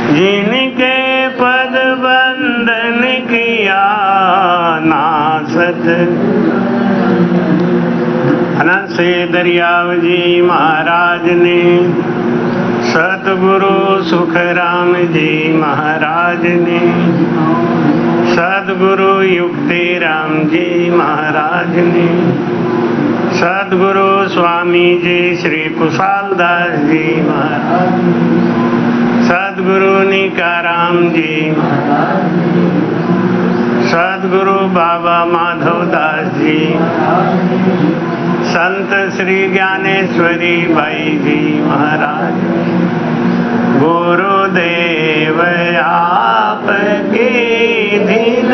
जिनके पद बंदन किया नासत। अनंत से दरियाव जी महाराज ने, सतगुरु सुखराम जी महाराज ने, सदगुरु युक्ति राम जी महाराज ने, सदगुरु स्वामी जी श्री कुशाल दास जी महाराज, सदगुरु निकाराम जी, सदगुरु बाबा माधव दास जी, संत श्री ज्ञानेश्वरी भाई जी महाराज। गुरुदेव आपके दिन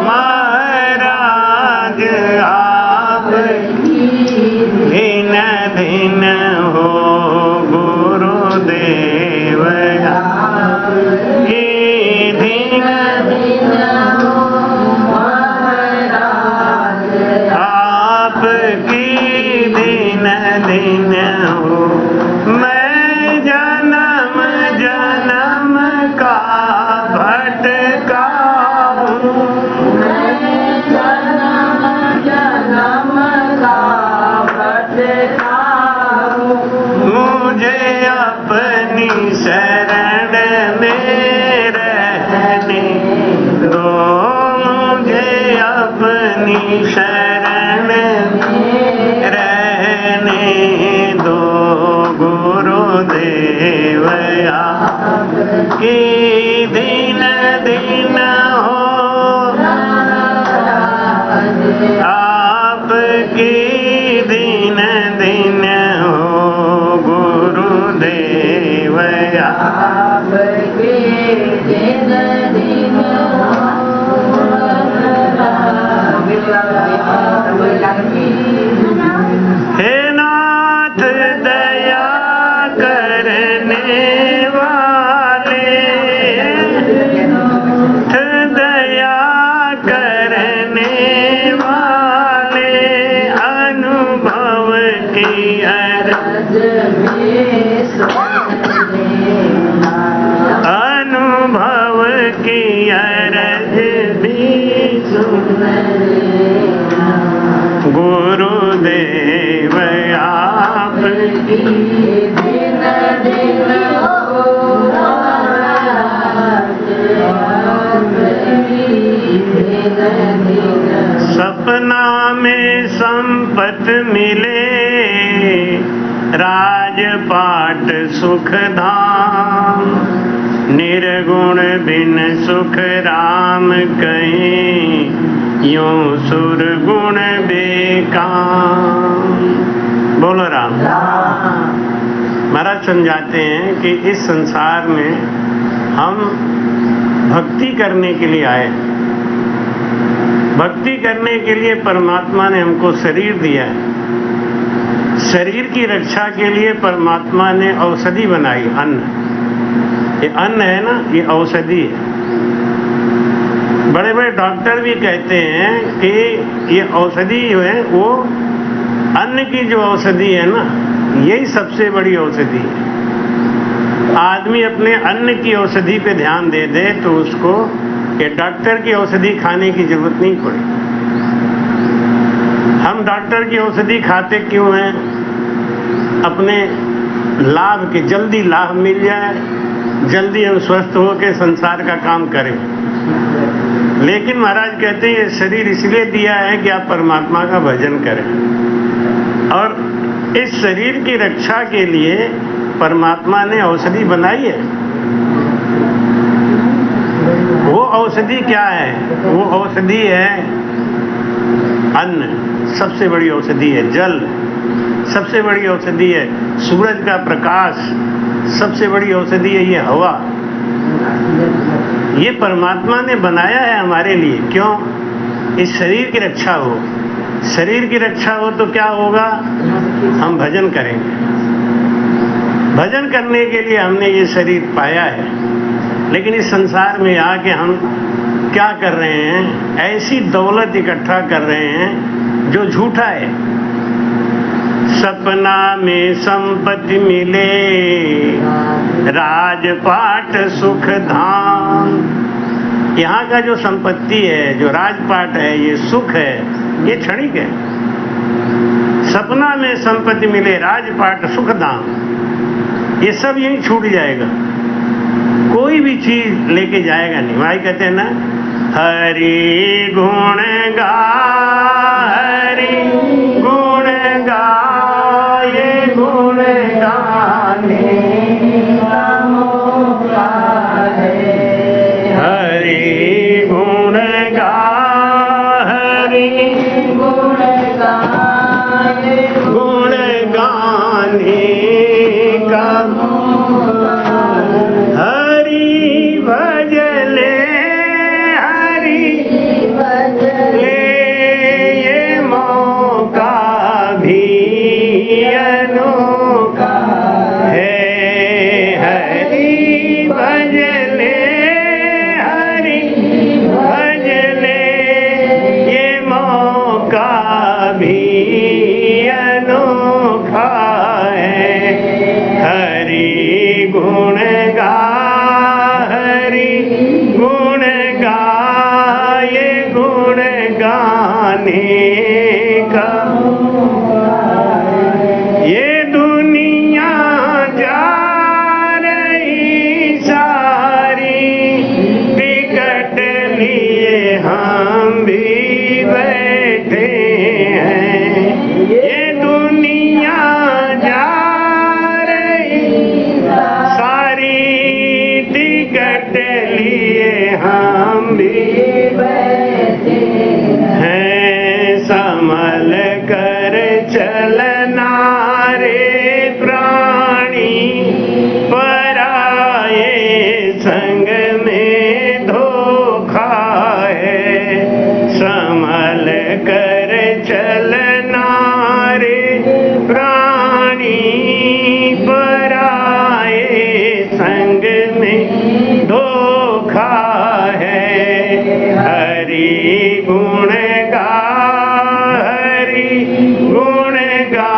महाराज आपकी दिन दिन हो। गुरुदेव आपकी दिन दिन हो महाराज आपकी दिन दिन हो। मैं जन्म जन्म का भटका हूँ, मैं जन्म जन्म का भटका हूँ। मुझे अपनी शरण में रहने दो, मुझे अपनी शरण में रहने दो। गुरुदेव आपकी दिन दिन हो, आपकी दिन दिन हो। गुरुदेव आपकी दिन दिन हो। हे नाथ दया करने वाले, दया करने वाले, अनुभव की अरज अनुभव की अरज भी सुन। गुरुदेव आपकी दिन दिन हो, सपना में संपत मिले, राजपाट सुख धाम, निर्गुण बिन सुख राम कहीं, यूं सुर गुण बेकाम। बोलो राम। महाराज समझाते हैं कि इस संसार में हम भक्ति करने के लिए आए। भक्ति करने के लिए परमात्मा ने हमको शरीर दिया है। शरीर की रक्षा के लिए परमात्मा ने औषधि बनाई, अन्न। ये अन्न है ना, ये औषधि है। बड़े बड़े डॉक्टर भी कहते हैं कि ये औषधि जो है वो अन्न की जो औषधि है ना, यही सबसे बड़ी औषधि है। आदमी अपने अन्न की औषधि पे ध्यान दे दे तो उसको ये डॉक्टर की औषधि खाने की जरूरत नहीं पड़ी। हम डॉक्टर की औषधि खाते क्यों हैं? अपने लाभ के, जल्दी लाभ मिल जाए, जल्दी हम स्वस्थ होकर संसार का काम करें। लेकिन महाराज कहते हैं ये शरीर इसलिए दिया है कि आप परमात्मा का भजन करें, और इस शरीर की रक्षा के लिए परमात्मा ने औषधि बनाई है। वो औषधि क्या है? वो औषधि है अन्न, सबसे बड़ी औषधि है जल, सबसे बड़ी औषधि है सूरज का प्रकाश, सबसे बड़ी औषधि है ये हवा। ये परमात्मा ने बनाया है हमारे लिए। क्यों? इस शरीर की रक्षा हो। शरीर की रक्षा हो तो क्या होगा? हम भजन करेंगे। भजन करने के लिए हमने ये शरीर पाया है। लेकिन इस संसार में आके हम क्या कर रहे हैं? ऐसी दौलत इकट्ठा कर रहे हैं जो झूठा है। सपना में संपत्ति मिले, राजपाट सुख धाम। यहाँ का जो संपत्ति है, जो राजपाट है, ये सुख है, ये क्षणिक है। सपना में संपत्ति मिले, राजपाट सुख धाम, ये सब यहीं छूट जाएगा, कोई भी चीज लेके जाएगा नहीं। भाई कहते हैं ना, हरि गुण गा, हरि गुण गा, ये गुण गाने का मौका है। हरि गुण गा, हरि गुण गा, ये गुण गाने का मौका है। हरि भजले, हरि भजले, ये मौका भी अनोखा है। हरि भजले, हरि भजले, ये मौका भी अनोखा है। हरि गुण गा, हरि गुण गा, ये गुण गाने का। ये दुनिया जा रही सारी, टिकट लिए हम भी बैठे हैं। ये दुनिया जा रही सारी, टिकट लिए हम भी बैठे हैं। संभल कर चलना रे प्राणी, पराये संग में धोखा है। संभल कर चलना रे प्राणी, पराये संग में धोखा है। हरि गुण गा, हरि गुण गा,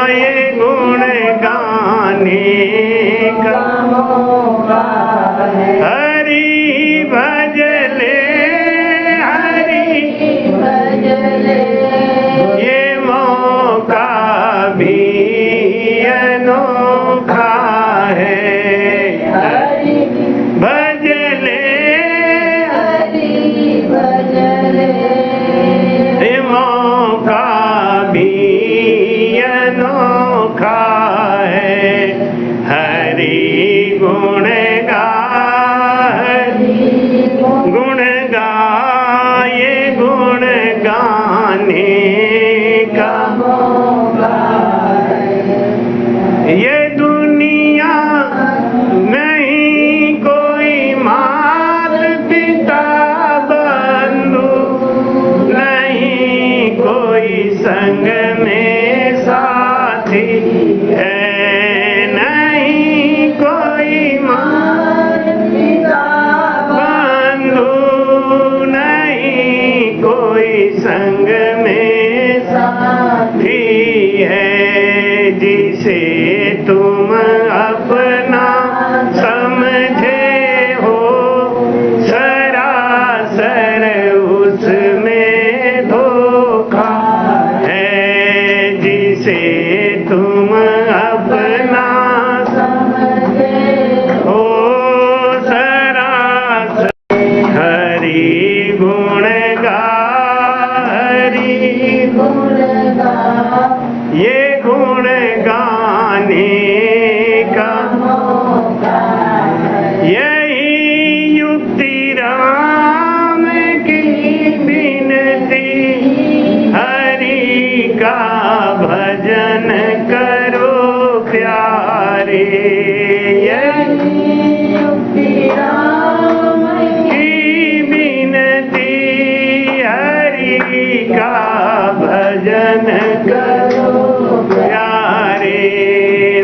ये गुण गाने का मौका है। हरि भजले, हरि भजले, ये मौका भी अनोखा है। हरि भजले, हरि भजले, ये मौका भी अनोखा है। हरि गुण गा, हरि गुण गा, ये गुण गाने का मौका है। ये दुनिया नहीं कोई मात पिता बंधु, नहीं कोई संग में साथी है। नहीं कोई मात पिता बंधु, नहीं कोई संग में साथी है। जिसे तुम अपना समझे हो, सरासर उसमें धोखा है। जिसे तुम अपना समझे हो, सरासर। हरि गुण गा, हरि गुण गा, ये गुण गाने का मौका है। यही युक्ति राम की विनती, हरि का भजन करो प्यारे। यही युक्ति राम की विनती, हरि का भजन करो प्यारे।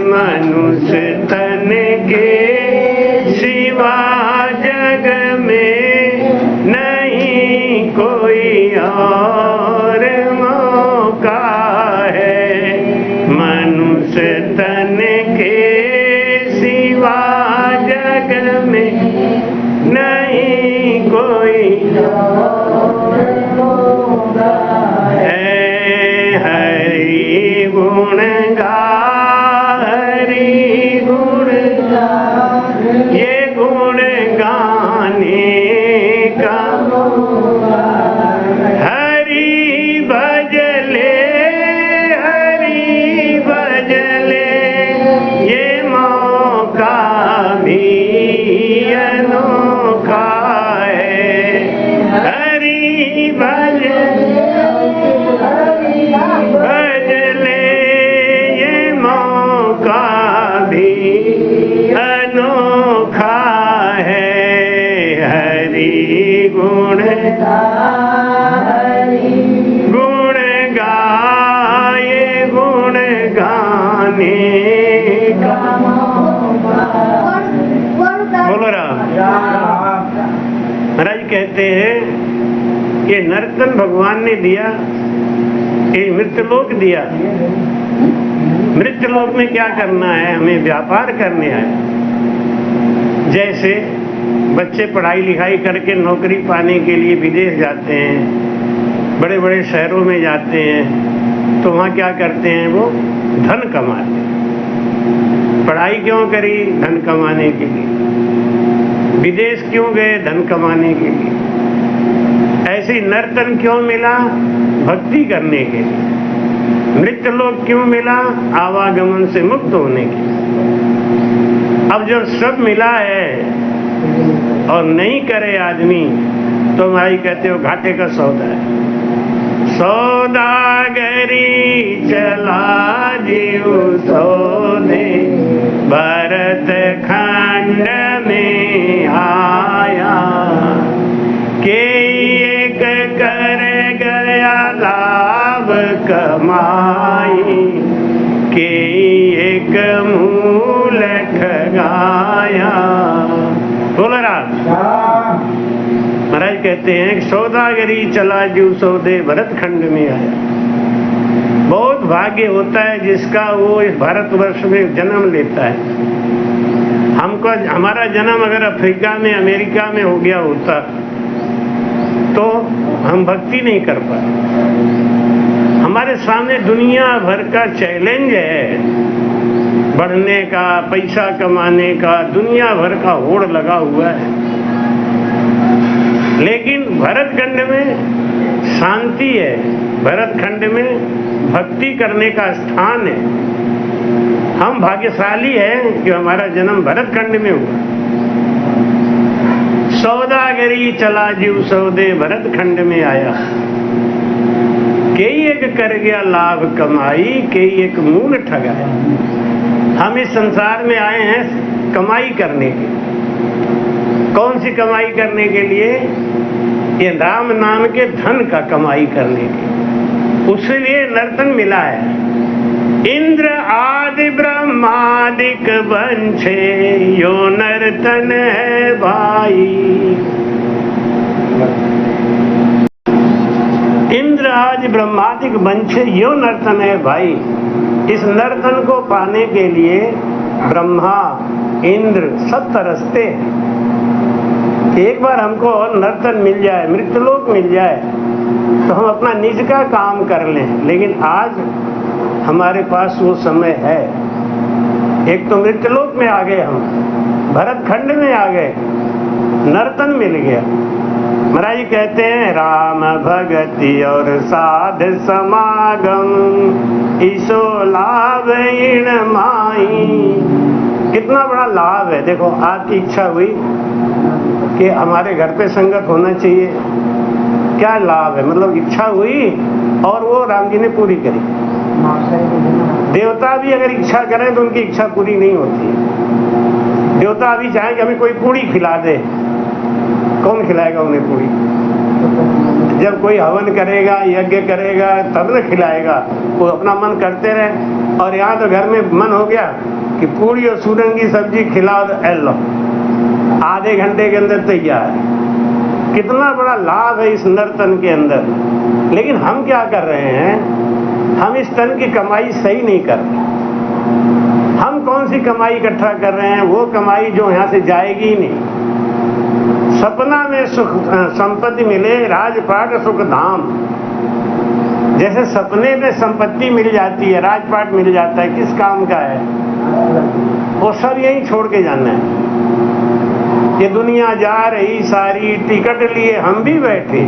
मनुष्य तन के सिवा जग में नहीं कोई और मौका है। हरि गुण गा, हरि गुण गा, ये गुण गाने का हरि भजले, हरि भजले, ये मौका भी अनोखा है। हरि भजले, भजले, ये मौका भी अनोखा है। हरि गुण गुण गाए, गुण गाने का बोलो राम। महाराज कहते हैं ये नर्तन भगवान ने दिया, ये मृत्यलोक दिया। मृत्यलोक में क्या करना है? हमें व्यापार करने आए। जैसे बच्चे पढ़ाई लिखाई करके नौकरी पाने के लिए विदेश जाते हैं, बड़े बड़े शहरों में जाते हैं, तो वहाँ क्या करते हैं? वो धन कमाते हैं। पढ़ाई क्यों करी? धन कमाने के लिए। विदेश क्यों गए? धन कमाने के लिए। ऐसे नर्तन क्यों मिला? भक्ति करने के लिए। मृत्यलोक क्यों मिला? आवागमन से मुक्त होने के लिए। अब जब सब मिला है और नहीं करे आदमी, तो भाई कहते हो घाटे का सौदा है। सौदागरी चला जीव सौदे, भरत खंड में आया, के एक कर गया लाभ कमाई, के एक मूल ठगाया। बोल रहा महाराज कहते हैं सौदागरी चला जीव सौदे, भरत खंड में आया। बहुत भाग्य होता है जिसका वो इस भारतवर्ष में जन्म लेता है। हमको हमारा जन्म अगर अफ्रीका में, अमेरिका में हो गया होता तो हम भक्ति नहीं कर पाए। हमारे सामने दुनिया भर का चैलेंज है, बढ़ने का, पैसा कमाने का, दुनिया भर का होड़ लगा हुआ है। लेकिन भरत खंड में शांति है, भरत खंड में भक्ति करने का स्थान है। हम भाग्यशाली हैं कि हमारा जन्म भरत खंड में हुआ। सौदागरी चला जीव सौदे, भरत खंड में आया, कई एक कर गया लाभ कमाई, कई एक मूल ठगाया। हम इस संसार में आए हैं कमाई करने के। कौन सी कमाई करने के लिए? ये राम नाम के धन का कमाई करने के। उसके लिए नर्तन मिला है। इंद्र आदि ब्रह्मादिक बंछे, यो नर्तन है भाई। इंद्र आदि ब्रह्मादिक बंछे, यो नर्तन है भाई। इस नर्तन को पाने के लिए ब्रह्मा इंद्र सब तरसते हैं। एक बार हमको नर्तन मिल जाए, मृत्यलोक मिल जाए, तो हम अपना निज का काम कर लें। लेकिन आज हमारे पास वो समय है। एक तो मृत्यलोक में आ गए, हम भरत खंड में आ गए, नर्तन मिल गया। महाराज जी कहते हैं राम भगति और साध समागम, ईसो लाभ इन माई। कितना बड़ा लाभ है। देखो आपकी इच्छा हुई कि हमारे घर पे संगत होना चाहिए, क्या लाभ है? मतलब इच्छा हुई और वो राम जी ने पूरी करी। देवता भी अगर इच्छा करें तो उनकी इच्छा पूरी नहीं होती। देवता अभी चाहे कि हमें कोई पूरी खिला दे, कौन खिलाएगा उन्हें पूरी? जब कोई हवन करेगा, यज्ञ करेगा, तब न खिलाएगा। वो अपना मन करते रहे। और यहाँ तो घर में मन हो गया कि पूरी और सूरन की सब्जी खिला दो, आधे घंटे के अंदर तैयार। कितना बड़ा लाभ है इस नर्तन के अंदर। लेकिन हम क्या कर रहे हैं? हम इस तन की कमाई सही नहीं कर रहे। हम कौन सी कमाई इकट्ठा कर रहे हैं? वो कमाई जो यहाँ से जाएगी ही नहीं। सपना में सुख संपत्ति मिले, राजपाट सुख धाम। जैसे सपने में संपत्ति मिल जाती है, राजपाट मिल जाता है, किस काम का है? वो सब यही छोड़ के जाना है। ये दुनिया जा रही सारी, टिकट लिए हम भी बैठे,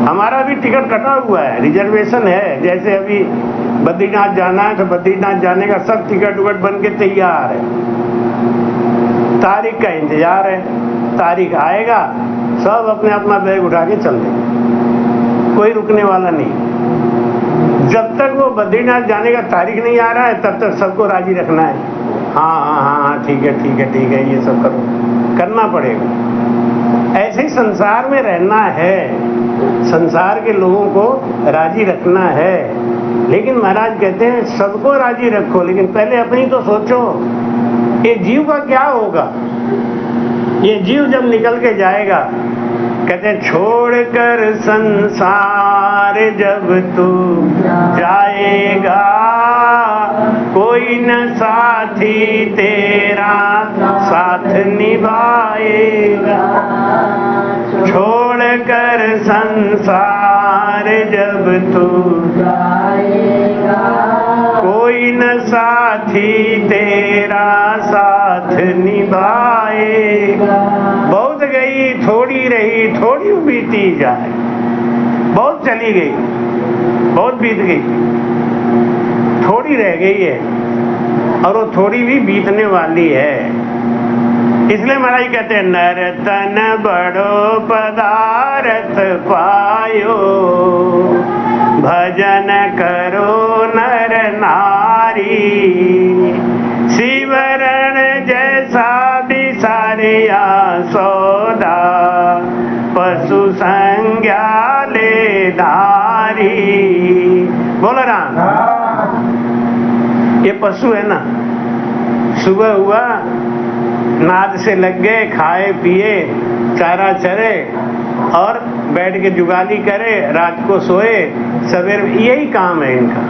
हमारा भी टिकट कटा हुआ है, रिजर्वेशन है। जैसे अभी बद्रीनाथ जाना है तो बद्रीनाथ जाने का सब टिकट उकट बन के तैयार है, तारीख का इंतजार है। तारीख आएगा, सब अपने अपना बैग उठा के चल देंगे, कोई रुकने वाला नहीं। जब तक वो बद्रीनाथ जाने का तारीख नहीं आ रहा है तब तक सबको राजी रखना है। हाँ हाँ हाँ हाँ, ठीक है ठीक है ठीक है, ये सब करो, करना पड़ेगा। ऐसे ही संसार में रहना है, संसार के लोगों को राजी रखना है। लेकिन महाराज कहते हैं सबको राजी रखो, लेकिन पहले अपनी तो सोचो, ये जीव का क्या होगा? ये जीव जब निकल के जाएगा, कहते छोड़कर संसार जब तू जाएगा, कोई न साथी तेरा साथ निभाएगा। छोड़कर संसार जब तू जाएगा, कोई न साथी तेरा साथ निभाएगा। बहुत गई थोड़ी रही, थोड़ी बीती जाए, बहुत चली गई, बहुत बीत गई, थोड़ी रह गई है, और वो थोड़ी भी बीतने वाली है। इसलिए महाराज कहते हैं नर तन बड़ो पदारथ पायो, भजन करो नर नारी। शिवरण जैसा बिसारिया सौदा, पशु संज्ञा ले धारी। बोलो राम। ये पशु है ना, सुबह हुआ नाद से लग गए, खाए पिए, चारा चरे और बैठ के जुगाली करे, रात को सोए, सवेरे यही काम है इनका।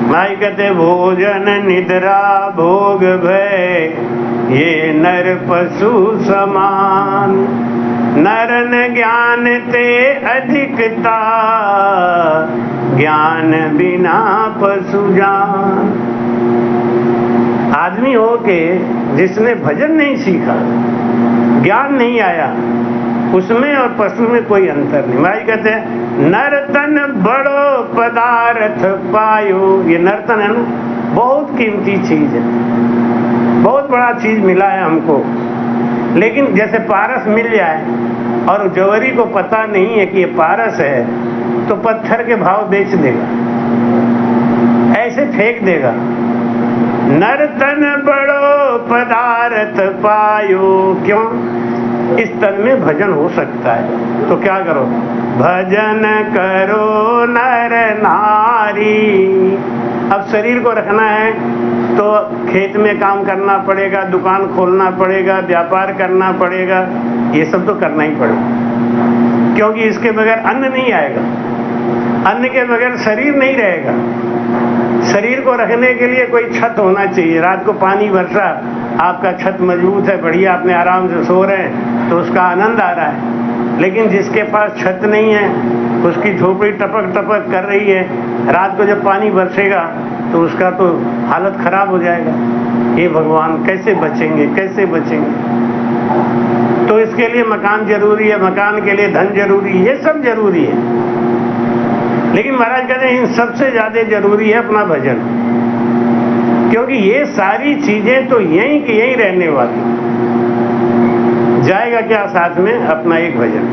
भाई कहते भोजन निद्रा भोग भय, ये नर पशु समान। नरन ज्ञान ते अधिकता, ज्ञान बिना पशु जान। आदमी हो के जिसने भजन नहीं सीखा, ज्ञान नहीं आया, उसमें और पशु में कोई अंतर नहीं। भाई कहते हैं नर्तन बड़ो पदार्थ पायो। ये नर्तन है ना, बहुत कीमती चीज है, बहुत बड़ा चीज मिला है हमको। लेकिन जैसे पारस मिल जाए और जौहरी को पता नहीं है कि ये पारस है, तो पत्थर के भाव बेच देगा, ऐसे फेंक देगा। नर्तन बड़ो पदार्थ पायो, क्यों? इस तन में भजन हो सकता है, तो क्या करो? भजन करो नर नारी। अब शरीर को रखना है तो खेत में काम करना पड़ेगा, दुकान खोलना पड़ेगा, व्यापार करना पड़ेगा, ये सब तो करना ही पड़ेगा, क्योंकि इसके बगैर अन्न नहीं आएगा, अन्न के बगैर शरीर नहीं रहेगा। शरीर को रखने के लिए कोई छत होना चाहिए। रात को पानी बरसा, आपका छत मजबूत है, बढ़िया, आपने आराम से सो रहे हैं, तो उसका आनंद आ रहा है। लेकिन जिसके पास छत नहीं है, उसकी झोपड़ी टपक टपक कर रही है, रात को जब पानी बरसेगा तो उसका तो हालत खराब हो जाएगा। हे भगवान, कैसे बचेंगे, कैसे बचेंगे? तो इसके लिए मकान जरूरी है, मकान के लिए धन जरूरी है, ये सब जरूरी है। लेकिन महाराज कहते हैं इन सबसे ज्यादा जरूरी है अपना भजन, क्योंकि ये सारी चीजें तो यहीं की यहीं रहने वाली। जाएगा क्या साथ में? अपना एक भजन।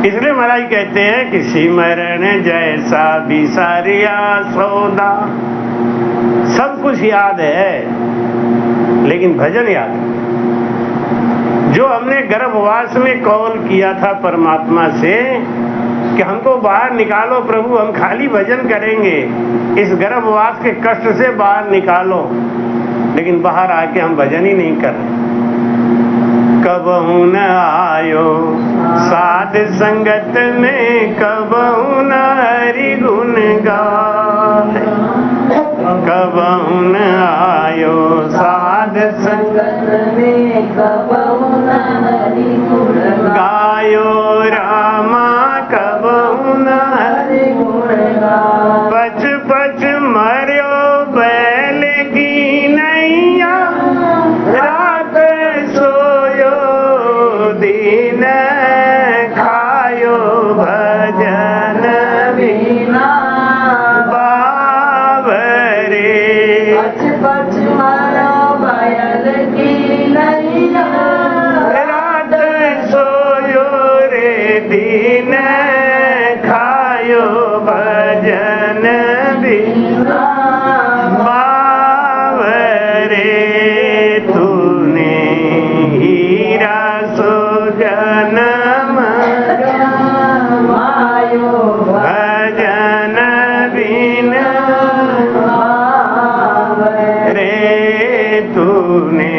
इसलिए महाराज कहते हैं कि सिमरण जैसा बिसारिया सौदा। सब कुछ याद है, लेकिन भजन याद है। जो हमने गर्भवास में कॉल किया था परमात्मा से कि हमको बाहर निकालो प्रभु, हम खाली भजन करेंगे, इस गर्भवास के कष्ट से बाहर निकालो, लेकिन बाहर आके हम भजन ही नहीं कर रहे। कबहू न आयो साध संगत में, कबहू न हरि गुण गाए। कबहू न आयो साध संगत में, कबहू न हरि ने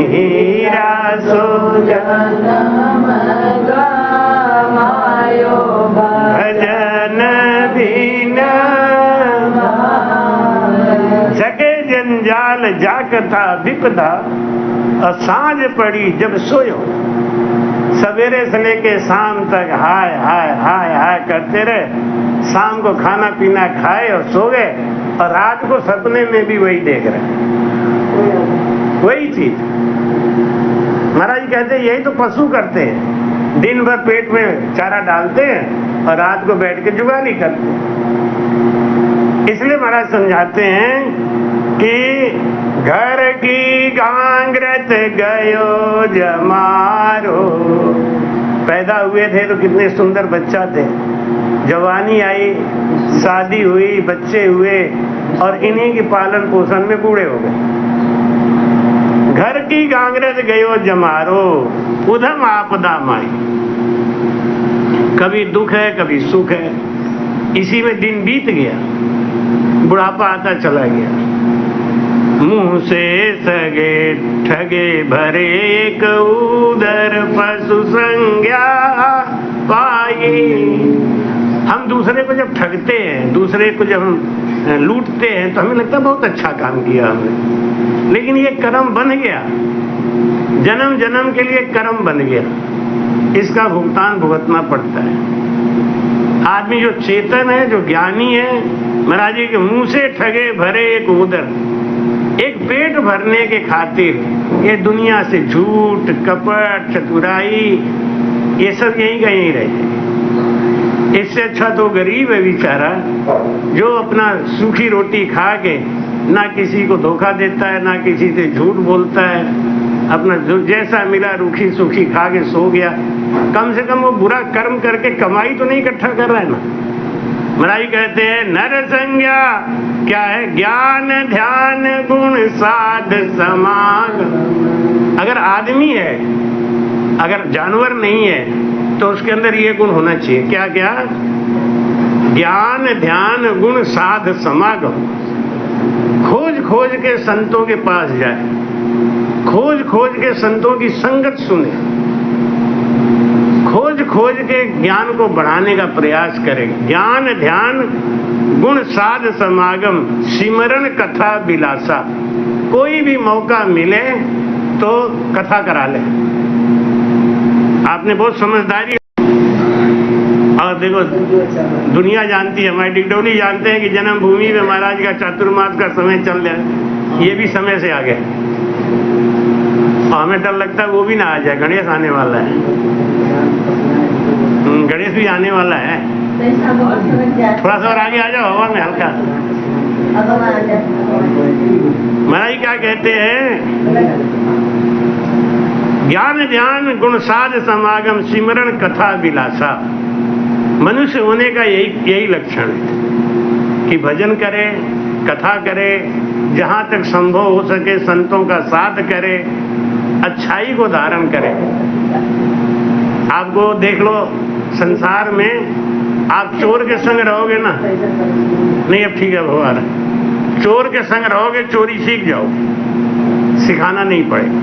हीरा सो जनम गमायो भजन बिन जगे जंजाल जाक था विपदा और सांझ पड़ी जब सोयो। सवेरे से लेके शाम तक हाय हाय हाय हाय करते रहे, शाम को खाना पीना खाए और सो गए, और रात को सपने में भी वही देख रहे, वही चीज। महाराज कहते हैं यही तो पशु करते हैं, दिन भर पेट में चारा डालते हैं और रात को बैठ के जुगाली करते हैं। इसलिए महाराज समझाते हैं कि घर की गांगरत गयो जमारो। पैदा हुए थे तो कितने सुंदर बच्चा थे, जवानी आई, शादी हुई, बच्चे हुए, और इन्हीं के पालन पोषण में बूढ़े हो गए। घर की गांगरत गयो जमारो, उधम आपदा माई। कभी दुख है कभी सुख है, इसी में दिन बीत गया, बुढ़ापा आता चला गया। मुंह से सगे ठगे भरे एक उदर पशु संज्ञा पाई। हम दूसरे को जब ठगते हैं, दूसरे को जब हम लूटते हैं, तो हमें लगता है बहुत अच्छा काम किया हमने, लेकिन ये कर्म बन गया, जन्म जन्म के लिए कर्म बन गया, इसका भुगतान भुगतना पड़ता है। आदमी जो चेतन है, जो ज्ञानी है, महाराज जी के मुंह से ठगे भरे एक उदर, एक पेट भरने के खातिर ये दुनिया से झूठ कपट चतुराई ये सब यहीं का यहीं रह जाए। इससे अच्छा तो गरीब है बेचारा, जो अपना सूखी रोटी खा के ना किसी को धोखा देता है, ना किसी से झूठ बोलता है, अपना जो जैसा मिला रूखी सूखी खा के सो गया। कम से कम वो बुरा कर्म करके कमाई तो नहीं इकट्ठा कर रहा है ना। महाराज कहते हैं नर संज्ञा क्या है? ज्ञान ध्यान गुण साध समाग। अगर आदमी है, अगर जानवर नहीं है, तो उसके अंदर ये गुण होना चाहिए। क्या क्या? ज्ञान ध्यान गुण साध समागम। खोज खोज के संतों के पास जाए, खोज खोज के संतों की संगत सुने, खोज खोज के ज्ञान को बढ़ाने का प्रयास करें। ज्ञान ध्यान गुण साध समागम सिमरन कथा विलासा। कोई भी मौका मिले तो कथा करा ले। आपने बहुत समझदारी, और देखो दुनिया जानती है, हमारे डिगडोली जानते हैं कि जन्मभूमि में महाराज का चातुर्मास का समय चल रहा है, ये भी समय से आ गया, और हमें डर लगता है वो भी ना आ जाए। गणेश आने वाला है, गणेश भी आने वाला है। थोड़ा सा और आगे आ जाओ, हवा में हल्का। महाराज क्या कहते हैं? ज्ञान ध्यान गुण साध समागम सिमरन कथा विलासा। मनुष्य होने का यही लक्षण है कि भजन करे, कथा करे, जहां तक संभव हो सके संतों का साथ करे, अच्छाई को धारण करे। आपको देख लो, संसार में आप चोर के संग रहोगे ना, नहीं अब ठीक है भगवान, चोर के संग रहोगे चोरी सीख जाओ, सिखाना नहीं पड़ेगा।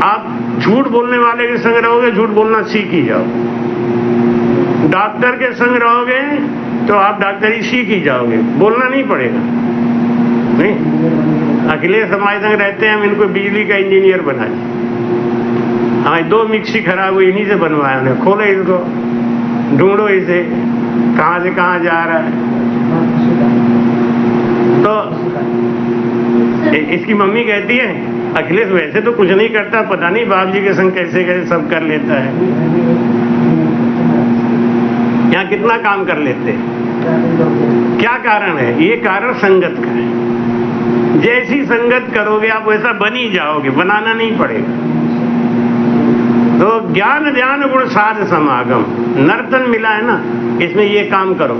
आप झूठ बोलने वाले के संग रहोगे, झूठ बोलना सीख ही जाओ। डॉक्टर के संग रहोगे तो आप डॉक्टरी सीख ही जाओगे, बोलना नहीं पड़ेगा। नहीं, अखिलेश हमारे संग रहते हैं, हम इनको बिजली का इंजीनियर बना दिए। हमारी 2 मिक्सी खराब हुई, इन्हीं से बनवाया उन्हें। खोलो इसको, ढूंढो इसे, कहां से कहां जा रहा है। तो इसकी मम्मी कहती है अखिलेश वैसे तो कुछ नहीं करता, पता नहीं बाप जी के संग कैसे कैसे सब कर लेता है। यहाँ कितना काम कर लेते हैं, क्या कारण है? ये कारण संगत का है। जैसी संगत करोगे आप वैसा बन ही जाओगे, बनाना नहीं पड़ेगा। तो ज्ञान ध्यान गुण साध समागम, नर्तन मिला है ना, इसमें ये काम करो,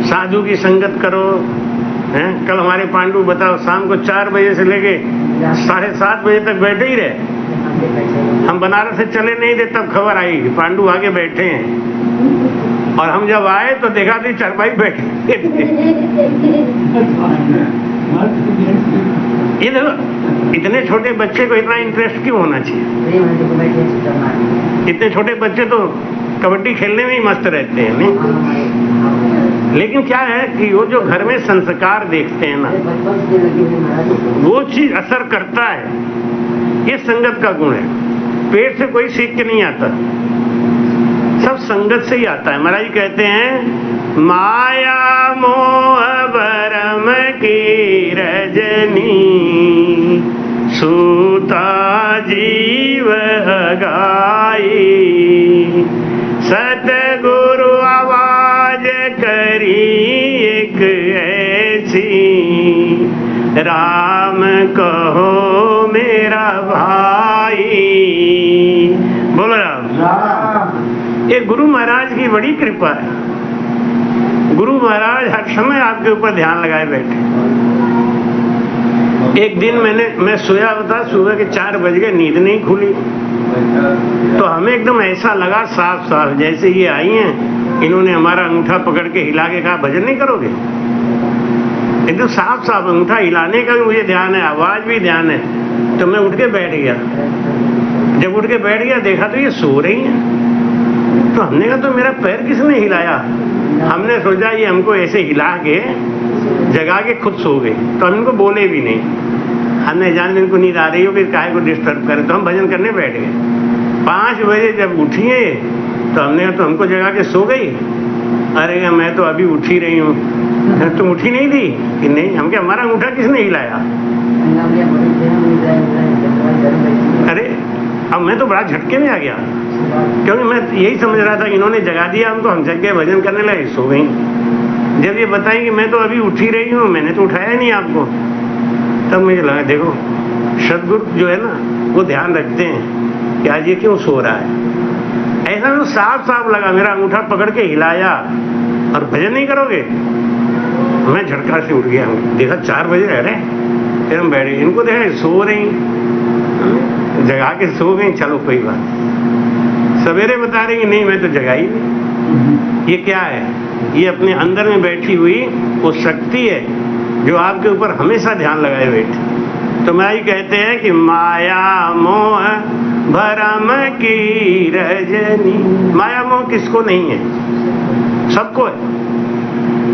साधु की संगत करो। हैं? कल हमारे पांडु बताओ, शाम को 4 बजे से लेके 7:30 बजे तक बैठे ही रहे। हम बनारस से चले नहीं थे, तब खबर आई कि पांडु आगे बैठे हैं, और हम जब आए तो देखा थी चारपाई बैठे। ये देखो इतने छोटे बच्चे को इतना इंटरेस्ट क्यों होना चाहिए? इतने छोटे बच्चे तो कबड्डी खेलने में ही मस्त रहते हैं, नहीं? लेकिन क्या है कि वो जो घर में संस्कार देखते हैं ना, वो चीज असर करता है। ये संगत का गुण है। पेट से कोई सीख के नहीं आता, सब संगत से ही आता है। महाराज जी कहते हैं, माया मोह भरम की रजनी, सूता जीव गाई, सतगुरु आवाज करी एक ऐसी, राम कहो मेरा भाई। बोलो राम। ये गुरु महाराज की बड़ी कृपा है। गुरु महाराज हर समय आपके ऊपर ध्यान लगाए बैठे। एक दिन मैं सोया था, सुबह के 4 बज गए, नींद नहीं खुली, तो हमें एकदम ऐसा लगा साफ साफ जैसे ये आई हैं, इन्होंने हमारा अंगूठा पकड़ के हिला के कहा, भजन नहीं करोगे? एकदम साफ साफ अंगूठा हिलाने का भी मुझे ध्यान है, आवाज भी ध्यान है। तो मैं उठ के बैठ गया। जब उठ के बैठ गया, देखा तो ये सो रही हैं। तो हमने कहा, तो मेरा पैर किसने हिलाया? हमने सोचा ये हमको ऐसे हिला के जगा के खुद सो गई। तो हम इनको बोले भी नहीं, हमने जान इनको नींद आ रही हो कि काहे को डिस्टर्ब करे, तो हम भजन करने बैठ गए। 5 बजे जब उठी है तो हमने कहा, तो हमको जगा के सो गई? अरे मैं तो अभी उठ ही रही हूँ। तुम उठी नहीं थी? कि नहीं। हम क्या, हमारा अंगूठा किसने हिलाया? अरे अब मैं तो बड़ा झटके में आ गया, क्योंकि मैं यही समझ रहा था कि इन्होंने जगा दिया हमको, हम जग के भजन करने लगे, सो गई। जब ये बताएं कि मैं तो अभी उठ ही रही हूँ, मैंने तो उठाया नहीं आपको, तब मुझे लगा देखो सदगुरु जो है ना, वो ध्यान रखते हैं कि आज ये क्यों सो रहा है। ऐसा तो साफ साफ लगा, मेरा अंगूठा पकड़ के हिलाया, और भजन नहीं करोगे? मैं झटका से उठ गया, देखा 4 बजे रह रहे, फिर हम बैठे, इनको देखा सो रही, जगा के सो गई। चलो कोई बात। सवेरे बता रही कि नहीं मैं तो जगाई नहीं। ये क्या है? ये अपने अंदर में बैठी हुई वो शक्ति है जो आपके ऊपर हमेशा ध्यान लगाए बैठे। तो मैं ही कहते हैं कि माया मोह भरम की रजनी। माया मोह किसको नहीं है? सबको है।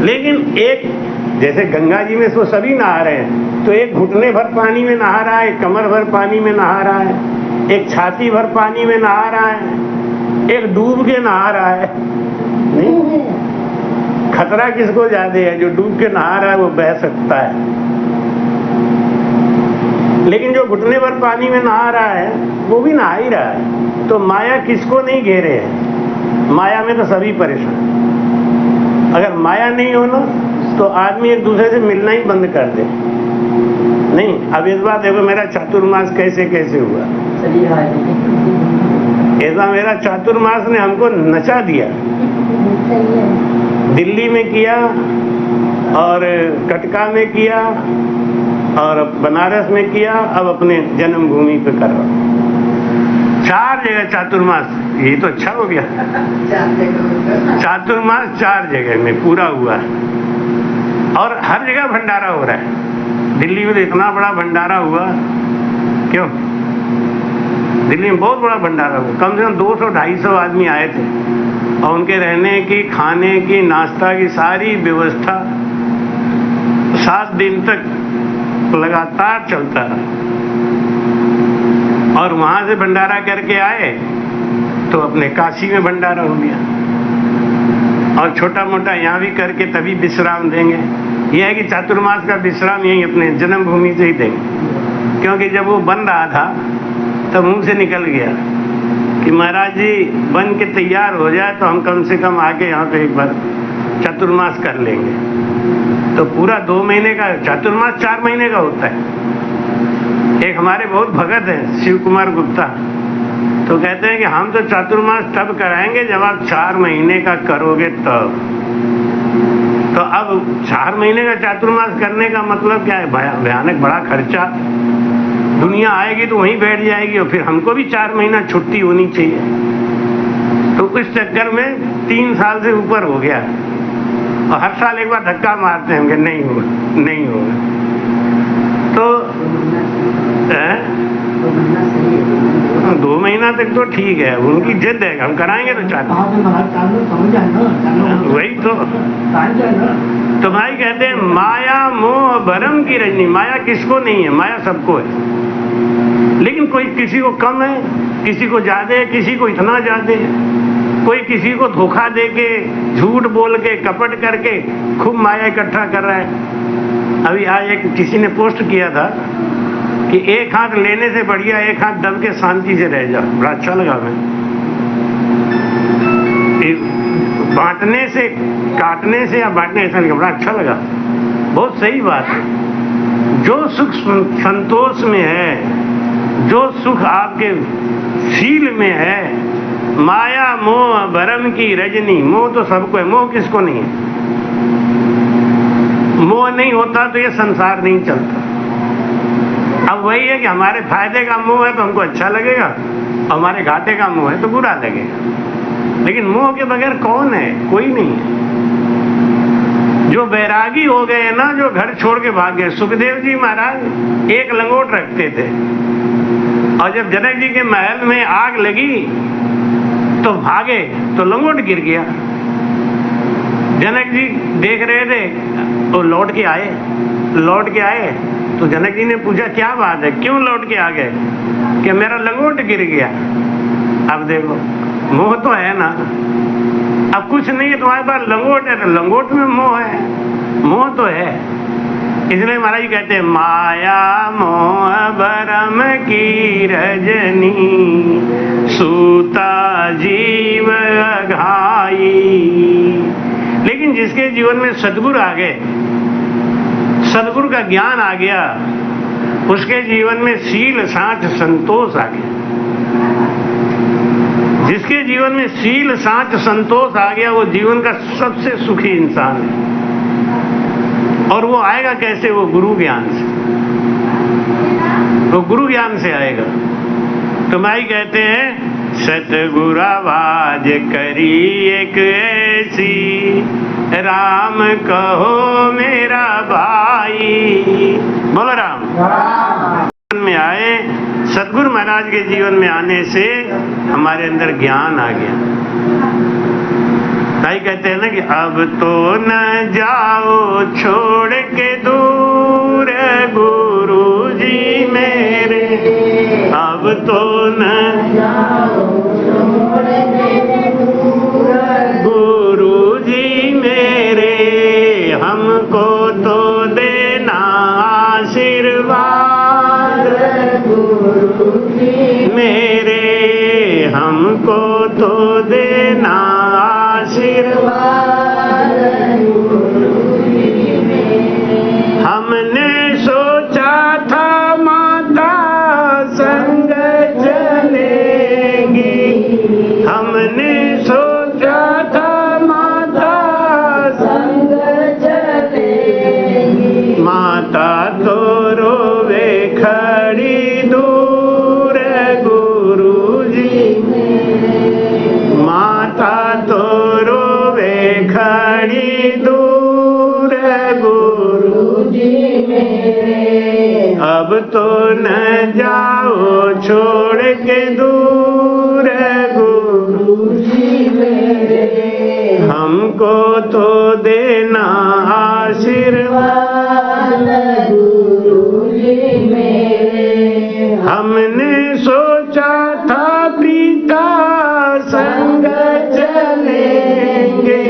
लेकिन एक, जैसे गंगा जी में तो सभी नहा रहे हैं, तो एक घुटने भर पानी में नहा रहा है, एक कमर भर पानी में नहा रहा है, एक छाती भर पानी में नहा रहा है, एक डूब के नहा रहा है। नहीं, खतरा किसको ज्यादा है? जो डूब के नहा रहा है वो बह सकता है, लेकिन जो घुटने भर पानी में नहा रहा है वो भी नहा ही रहा है। तो माया किसको नहीं घेरे है? माया में तो सभी परेशान। अगर माया नहीं हो ना, तो आदमी एक दूसरे से मिलना ही बंद कर दे। नहीं, अब इस बार देखो मेरा चातुर्मास कैसे कैसे हुआ। ऐसा मेरा चातुर्मास ने हमको नचा दिया। दिल्ली में किया, और कटका में किया, और बनारस में किया, अब अपने जन्मभूमि पे कर रहा हूँ। 4 जगह चातुर्मास। ये तो अच्छा हो गया, चातुर्मास 4 जगह में पूरा हुआ, और हर जगह भंडारा हो रहा है। दिल्ली में तो इतना बड़ा भंडारा हुआ, क्यों? दिल्ली में बहुत बड़ा भंडारा हुआ, कम से कम 200-250 आदमी आए थे, और उनके रहने की, खाने की, नाश्ता की सारी व्यवस्था 7 दिन तक लगातार चलता रहा। और वहां से भंडारा करके आए तो अपने काशी में भंडारा हो गया, और छोटा मोटा यहाँ भी करके तभी विश्राम देंगे। यह है कि चातुर्मास का विश्राम यही अपने जन्मभूमि से ही देंगे, क्योंकि जब वो बन रहा था तब मुंह से निकल गया कि महाराज जी बन के तैयार हो जाए तो हम कम से कम आके यहाँ पे एक बार चातुर्मास कर लेंगे। तो पूरा 2 महीने का चातुर्मास 4 महीने का होता है। एक हमारे बहुत भगत हैं शिव कुमार गुप्ता, तो कहते हैं कि हम तो चातुर्मास तब कराएंगे जब आप 4 महीने का करोगे तब। तो अब 4 महीने का चातुर्मास करने का मतलब क्या है? भयानक बड़ा खर्चा। दुनिया आएगी तो वहीं बैठ जाएगी, और फिर हमको भी 4 महीना छुट्टी होनी चाहिए। तो इस चक्कर में 3 साल से ऊपर हो गया, और हर साल एक बार धक्का मारते हैं कि नहीं होगा, नहीं होगा। तो यहाँ तक तो ठीक है, उनकी जिद है, हम कराएंगे तो चालू। कहाँ से महाराज चालू समझ जाए ना, वही तो समझ जाए ना। तो भाई कहते हैं माया मोह भरम की रजनी। माया किसको नहीं है? माया सबको है, लेकिन कोई किसी को कम है, किसी को ज्यादा है, किसी को इतना ज्यादा है। कोई किसी को धोखा दे के, झूठ बोल के, कपट करके खूब माया इकट्ठा कर रहा है। अभी आज एक किसी ने पोस्ट किया था कि एक हाथ लेने से बढ़िया एक हाथ दब के शांति से रह जाओ। बड़ा अच्छा लगा मैं। बांटने से, काटने से या बांटने ऐसा नहीं, बड़ा अच्छा लगा। बहुत सही बात है। जो सुख संतोष में है, जो सुख आपके शील में है, माया मोह भरम की रजनी। मोह तो सबको है, मोह किसको नहीं है? मोह नहीं होता तो ये संसार नहीं चलता। अब वही है कि हमारे फायदे का मोह है तो हमको अच्छा लगेगा, हमारे घाटे का मोह है तो बुरा लगेगा। लेकिन मोह के बगैर कौन है? कोई नहीं है। जो बैरागी हो गए ना, जो घर छोड़ के भाग गए। सुखदेव जी महाराज एक लंगोट रखते थे, और जब जनक जी के महल में आग लगी तो भागे तो लंगोट गिर गया। जनक जी देख रहे थे, तो लौट के आए तो जनक जी ने पूछा क्या बात है, क्यों लौट के आ गए? कि मेरा लंगोट गिर गया। अब देखो, मोह तो है ना। अब कुछ नहीं है, तुम्हारे पास लंगोट है तो लंगोट में मोह है, मोह तो है। इसलिए महाराज कहते हैं माया मोह भरम की रजनी, सूता जीव अघाई। लेकिन जिसके जीवन में सद्गुरु आ गए, सद्गुरु का ज्ञान आ गया, उसके जीवन में शील साच संतोष आ गया। जिसके जीवन में शील साच संतोष आ गया, वो जीवन का सबसे सुखी इंसान है। और वो आएगा कैसे? वो गुरु ज्ञान से, वो गुरु ज्ञान से आएगा। तो भाई कहते हैं सतगुरु आवाज करी एक ऐसी, राम कहो मेरा भाई। बोलो राम। जीवन में आए, सतगुरु महाराज के जीवन में आने से हमारे अंदर ज्ञान आ गया। भाई कहते हैं ना कि अब तो न जाओ छोड़ के दूर गुरु जी मेरे, अब तो न जाओ छोड़ के दूर गुरु जी मेरे, हमको तो देना आशीर्वाद गुरु जी मेरे, हमको तो देना आशीर्वाद गुरु जी मेरे। हमने सोचा था माता संग चलेगी, हमने सोचा था माता संग चलेगी, माता तो रोवे खड़ी दूर गुरु जी मेरे, माता तो खड़ी दूर गुरु जी मेरे, अब तो न जाओ छोड़ के दूर गुरु जी मेरे, हमको तो देना आशीर्वाद गुरु जी मेरे। हमने सोचा था पिता संग चलेंगे,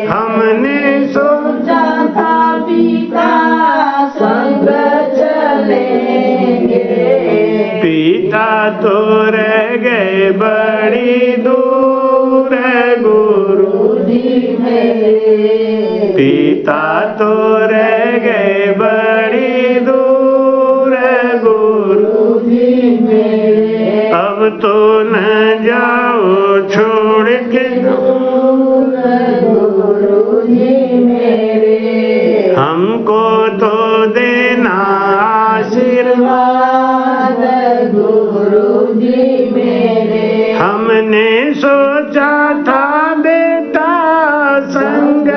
हमने सोचा था पिता संग चलेंगे, पिता तो रह गए बड़ी दूर गुरु जी मेरे, पिता तो रह गए बड़ी दूर गुरु जी मेरे, अब तो न जाओ छोड़ के दूर गुरु जी मेरे, हमको तो देना आशीर्वाद गुरु जी मेरे। हमने सोचा था बेटा संग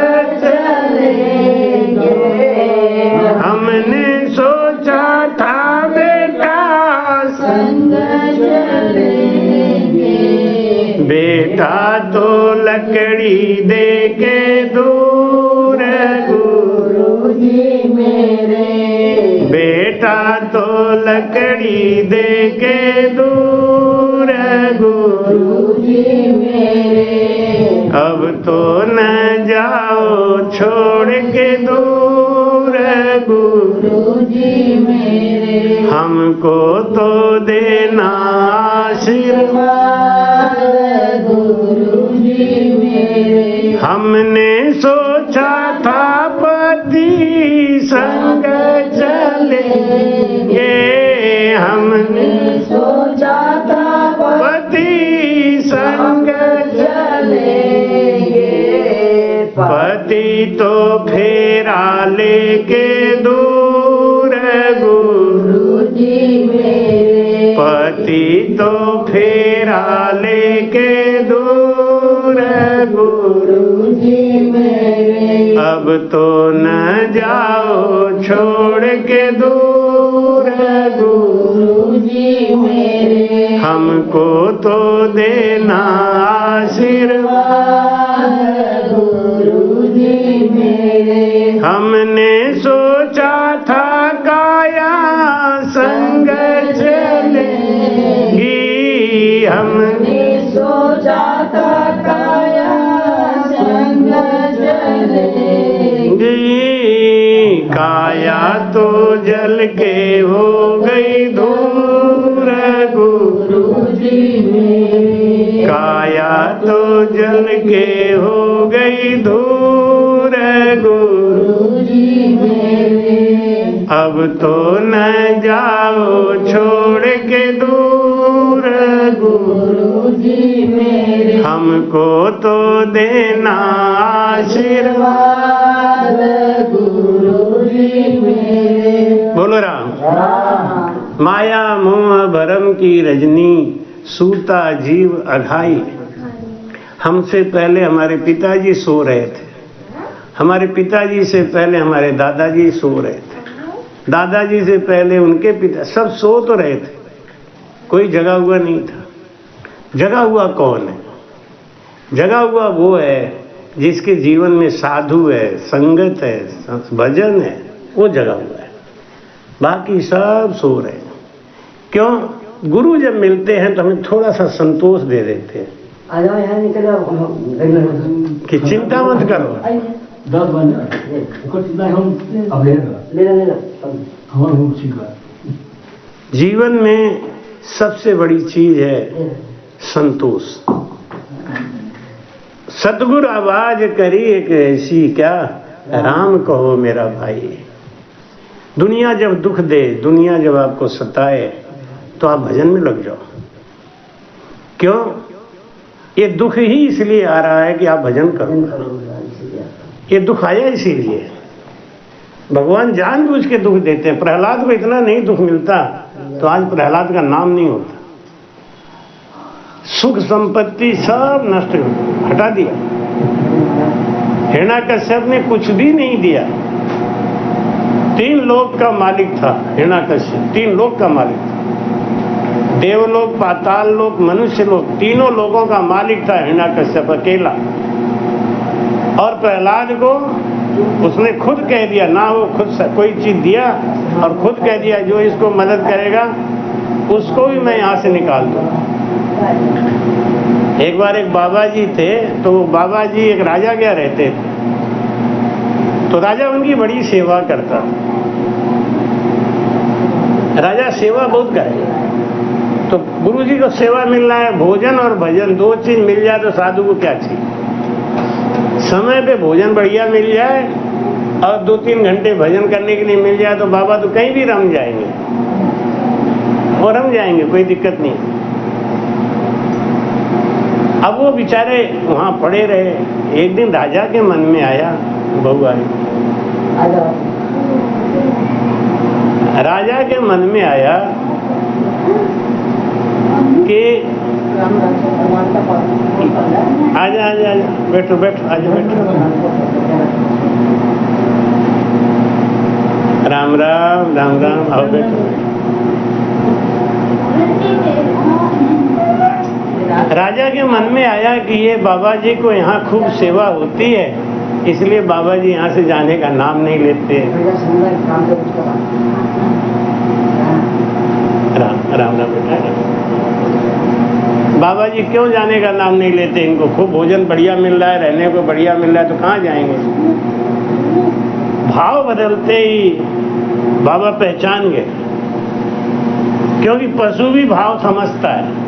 चलेंगे, हमने सोचा था बेटा संग चलेंगे, बेटा तो लकड़ी दे के दूर गुरुजी मेरे, बेटा तो लकड़ी दे के दूर गुरुजी मेरे, अब तो न जाओ छोड़ के दूर गुरुजी मेरे, हमको तो देना आशीर्वाद गुरुजी मेरे, हमने सोचा था पति संग चलेंगे, हमने सोचा था पति संग चलेंगे, पति तो फेरा लेके दूर गुरुजी मेरे, पति तो फेरा लेके दूर गुरुजी मेरे, अब तो न जाओ छोड़ के दूर गुरुजी मेरे, हमको तो देना आशीर्वाद गुरुजी मेरे, हमने सोचा था काया संग चलेगी, हमने सोचा था काया संग चलेगी, काया तो जल के हो गई दूर गुरुजी मेरे, काया तो जल के हो गई दूर गुरुजी मेरे, अब तो न जाओ छोड़ के दूर गुरुजी मेरे, हमको तो देना आशीर्वाद गुरुजी मेरे, बोलो राम। राम माया मोह भरम की रजनी सूता जीव अघाई। हमसे पहले हमारे पिताजी सो रहे थे, हमारे पिताजी से पहले हमारे दादाजी सो रहे थे, दादाजी से पहले उनके पिता, सब सो तो रहे थे, कोई जगा हुआ नहीं था। जगा हुआ कौन है? जगा हुआ वो है जिसके जीवन में साधु है, संगत है, भजन है, वो जगा हुआ है। बाकी सब सो रहे हैं। क्यों? गुरु जब मिलते हैं तो हमें थोड़ा सा संतोष दे देते हैं आ जाओ यहाँ निकल कि चिंता मत करो। 10 बजे कुछ नहीं, हम अब ले लेना हमारा रूप सीखा। जीवन में सबसे बड़ी चीज है संतोष। सतगुरु आवाज करी एक ऐसी, क्या राम कहो मेरा भाई। दुनिया जब दुख दे, दुनिया जब आपको सताए, तो आप भजन में लग जाओ। क्यों? ये दुख ही इसलिए आ रहा है कि आप भजन करो। ये दुख आया इसीलिए। भगवान जानबूझ के दुख देते हैं। प्रहलाद को इतना नहीं दुख मिलता तो आज प्रहलाद का नाम नहीं होता। सुख संपत्ति सब नष्ट हटा दिया। हिरण्याकश्यप ने कुछ भी नहीं दिया। 3 लोक का मालिक था हिरण्याकश्यप, 3 लोक का मालिक था। देवलोक, पाताल लोक, मनुष्य लोक, तीनों लोगों का मालिक था हिरण्याकश्यप अकेला। और प्रहलाद को उसने खुद कह दिया, ना वो खुद कोई चीज दिया, और खुद कह दिया जो इसको मदद करेगा उसको भी मैं यहाँ से निकाल दूंगा। एक बार एक बाबा जी थे, तो बाबा जी एक राजा क्या रहते थे, तो राजा उनकी बड़ी सेवा करता था। राजा सेवा बहुत करे, तो गुरु जी को सेवा मिलना है, भोजन और भजन 2 चीज मिल जाए तो साधु को क्या चाहिए। समय पे भोजन बढ़िया मिल जाए और 2-3 घंटे भजन करने के लिए मिल जाए तो बाबा तो कहीं भी रम जाएंगे, और रम जाएंगे, कोई दिक्कत नहीं। अब वो बेचारे वहां पड़े रहे। एक दिन राजा के मन में आया, बहू आई, राजा के मन में आया कि आजा आजा आजा, बैठो बैठो, आजा बैठो। राम राम राम राम, आओ बैठो। राजा के मन में आया कि ये बाबा जी को यहाँ खूब सेवा होती है, इसलिए बाबा जी यहाँ से जाने का नाम नहीं लेते। राम राम राम बेटा, बाबा जी क्यों जाने का नाम नहीं लेते? इनको खूब भोजन बढ़िया मिल रहा है, रहने को बढ़िया मिल रहा है, तो कहाँ जाएंगे? भाव बदलते ही बाबा पहचान गए, क्योंकि पशु भी भाव समझता है।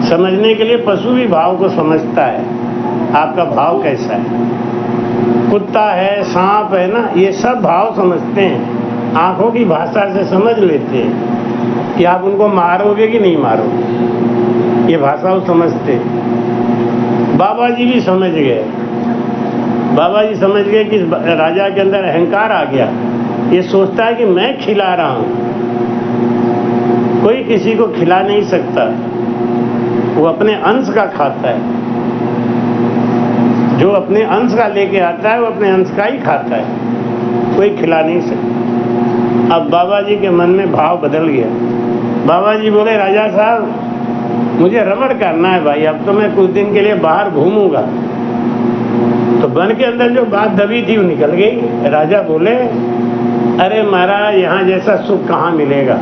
समझने के लिए पशु भी भाव को समझता है, आपका भाव कैसा है। कुत्ता है, सांप है ना, ये सब भाव समझते हैं, आंखों की भाषा से समझ लेते हैं कि आप उनको मारोगे कि नहीं मारोगे, ये भाषा वो समझते। बाबा जी भी समझ गए, बाबा जी समझ गए कि राजा के अंदर अहंकार आ गया, ये सोचता है कि मैं खिला रहा हूं, कोई किसी को खिला नहीं सकता, वो अपने अंश का खाता है। जो अपने अंश का लेके आता है वो अपने अंश का ही खाता है, कोई खिला नहीं सकता। अब बाबा जी के मन में भाव बदल गया। बाबा जी बोले, राजा साहब मुझे रमण करना है भाई, अब तो मैं कुछ दिन के लिए बाहर घूमूंगा। तो मन के अंदर जो बात दबी थी वो निकल गई। राजा बोले, अरे महाराज यहाँ जैसा सुख कहाँ मिलेगा,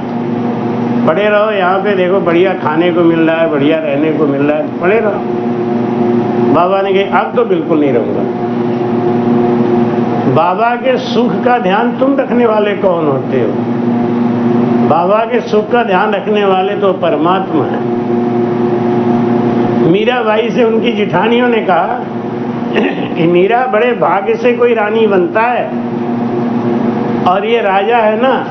पड़े रहो यहाँ पे, देखो बढ़िया खाने को मिल रहा है, बढ़िया रहने को मिल रहा है, पड़े रहो। बाबा ने कहा, अब तो बिल्कुल नहीं रहूंगा। बाबा के सुख का ध्यान तुम रखने वाले कौन होते हो? बाबा के सुख का ध्यान रखने वाले तो परमात्मा है। मीराबाई से उनकी जिठानियों ने कहा कि मीरा, बड़े भाग्य से कोई रानी बनता है, और ये राजा है ना,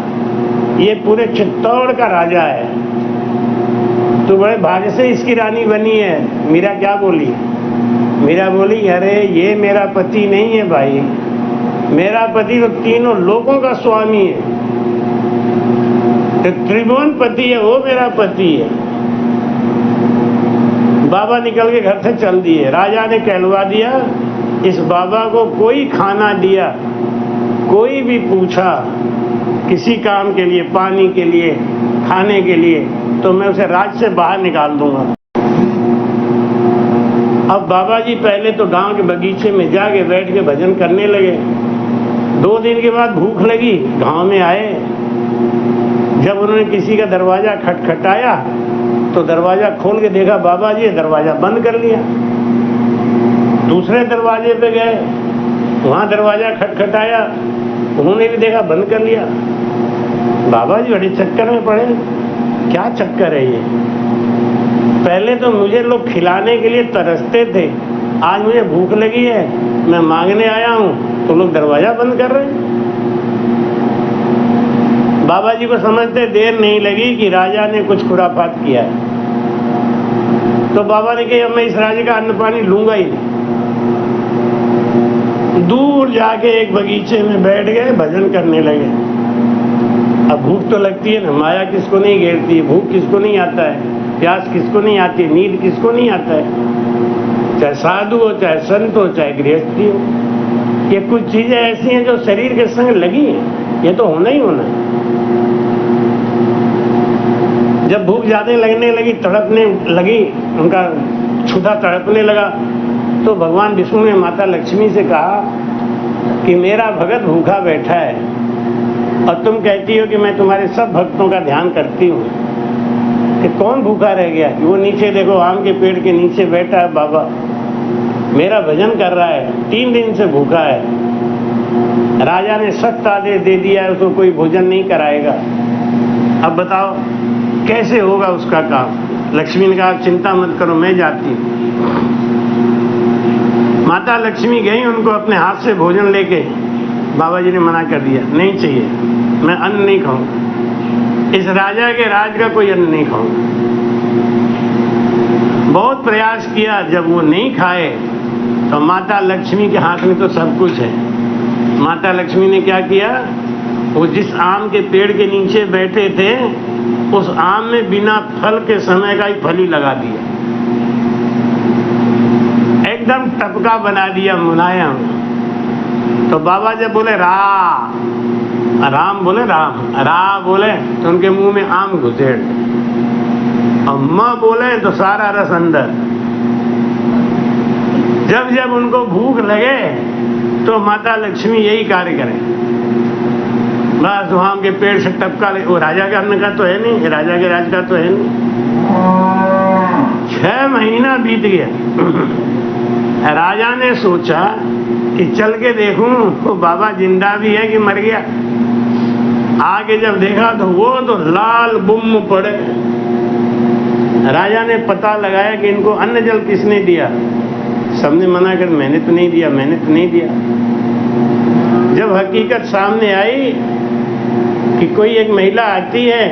ये पूरे चित्तौड़ का राजा है, तो बड़े भाग्य से इसकी रानी बनी है। मीरा क्या बोली? मीरा बोली, अरे ये मेरा पति नहीं है भाई, मेरा पति तो तीनों लोगों का स्वामी है, तो त्रिभुवन पति है, वो मेरा पति है। बाबा निकल के घर से चल दिए। राजा ने कहलवा दिया, इस बाबा को कोई खाना दिया, कोई भी पूछा किसी काम के लिए, पानी के लिए, खाने के लिए, तो मैं उसे राज्य से बाहर निकाल दूंगा। अब बाबा जी पहले तो गांव के बगीचे में जाके बैठ के भजन करने लगे। 2 दिन के बाद भूख लगी, गांव में आए। जब उन्होंने किसी का दरवाजा खटखटाया तो दरवाजा खोल के देखा बाबा जी, दरवाजा बंद कर लिया। दूसरे दरवाजे पे गए, वहां दरवाजा खटखटाया, उन्होंने भी देखा बंद कर लिया। बाबा जी बड़े चक्कर में पड़े, क्या चक्कर है ये? पहले तो मुझे लोग खिलाने के लिए तरसते थे, आज मुझे भूख लगी है, मैं मांगने आया हूं तो लोग दरवाजा बंद कर रहे हैं। बाबा जी को समझते देर नहीं लगी कि राजा ने कुछ खुराफात किया है। तो बाबा ने कहा, मैं इस राजा का अन्न पानी लूंगा ही नहीं। दूर जाके एक बगीचे में बैठ गए, भजन करने लगे। अब भूख तो लगती है ना, माया किसको नहीं घेरती, भूख किसको नहीं आता है, प्यास किसको नहीं आती, नींद किसको नहीं आता है, चाहे साधु हो, चाहे संत हो, चाहे गृहस्थी हो। ये कुछ चीजें ऐसी हैं जो शरीर के संग लगी हैं, ये तो होना ही होना है। जब भूख ज्यादा लगने लगी, तड़पने लगी, उनका क्षुधा तड़पने लगा, तो भगवान विष्णु ने माता लक्ष्मी से कहा कि मेरा भगत भूखा बैठा है और तुम कहती हो कि मैं तुम्हारे सब भक्तों का ध्यान करती हूँ, कि कौन भूखा रह गया? वो नीचे देखो, आम के पेड़ के नीचे बैठा है बाबा, मेरा भजन कर रहा है, 3 दिन से भूखा है। राजा ने सख्त आदेश दे दिया है, उसको कोई भोजन नहीं कराएगा। अब बताओ कैसे होगा उसका काम? लक्ष्मी ने कहा, चिंता मत करो, मैं जाती हूँ। माता लक्ष्मी गई, उनको अपने हाथ से भोजन लेके, बाबा जी ने मना कर दिया, नहीं चाहिए, मैं अन्न नहीं खाऊंगा, इस राजा के राज का कोई अन्न नहीं खाऊंगा। बहुत प्रयास किया, जब वो नहीं खाए तो माता लक्ष्मी के हाथ में तो सब कुछ है। माता लक्ष्मी ने क्या किया, वो जिस आम के पेड़ के नीचे बैठे थे, उस आम में बिना फल के समय का ही फल ही लगा दिया, एकदम टपका बना दिया, मुलायम। तो बाबा जब बोले राम बोले, राम बोले, तो उनके मुंह में आम घुसेड़। अम्मा बोले तो सारा रस अंदर। जब जब उनको भूख लगे तो माता लक्ष्मी यही कार्य करें, बस वहां के पेड़ से टपका ले। वो राजा का अन्न का तो है नहीं, राजा के राज का तो है नहीं। 6 महीना बीत गया। राजा ने सोचा कि चल के देखूं वो बाबा जिंदा भी है कि मर गया। आगे जब देखा तो वो तो लाल बुम पड़े। राजा ने पता लगाया कि इनको अन्न जल किसने दिया। सबने मना कर, मैंने तो नहीं दिया, मैंने तो नहीं दिया। जब हकीकत सामने आई कि कोई एक महिला आती है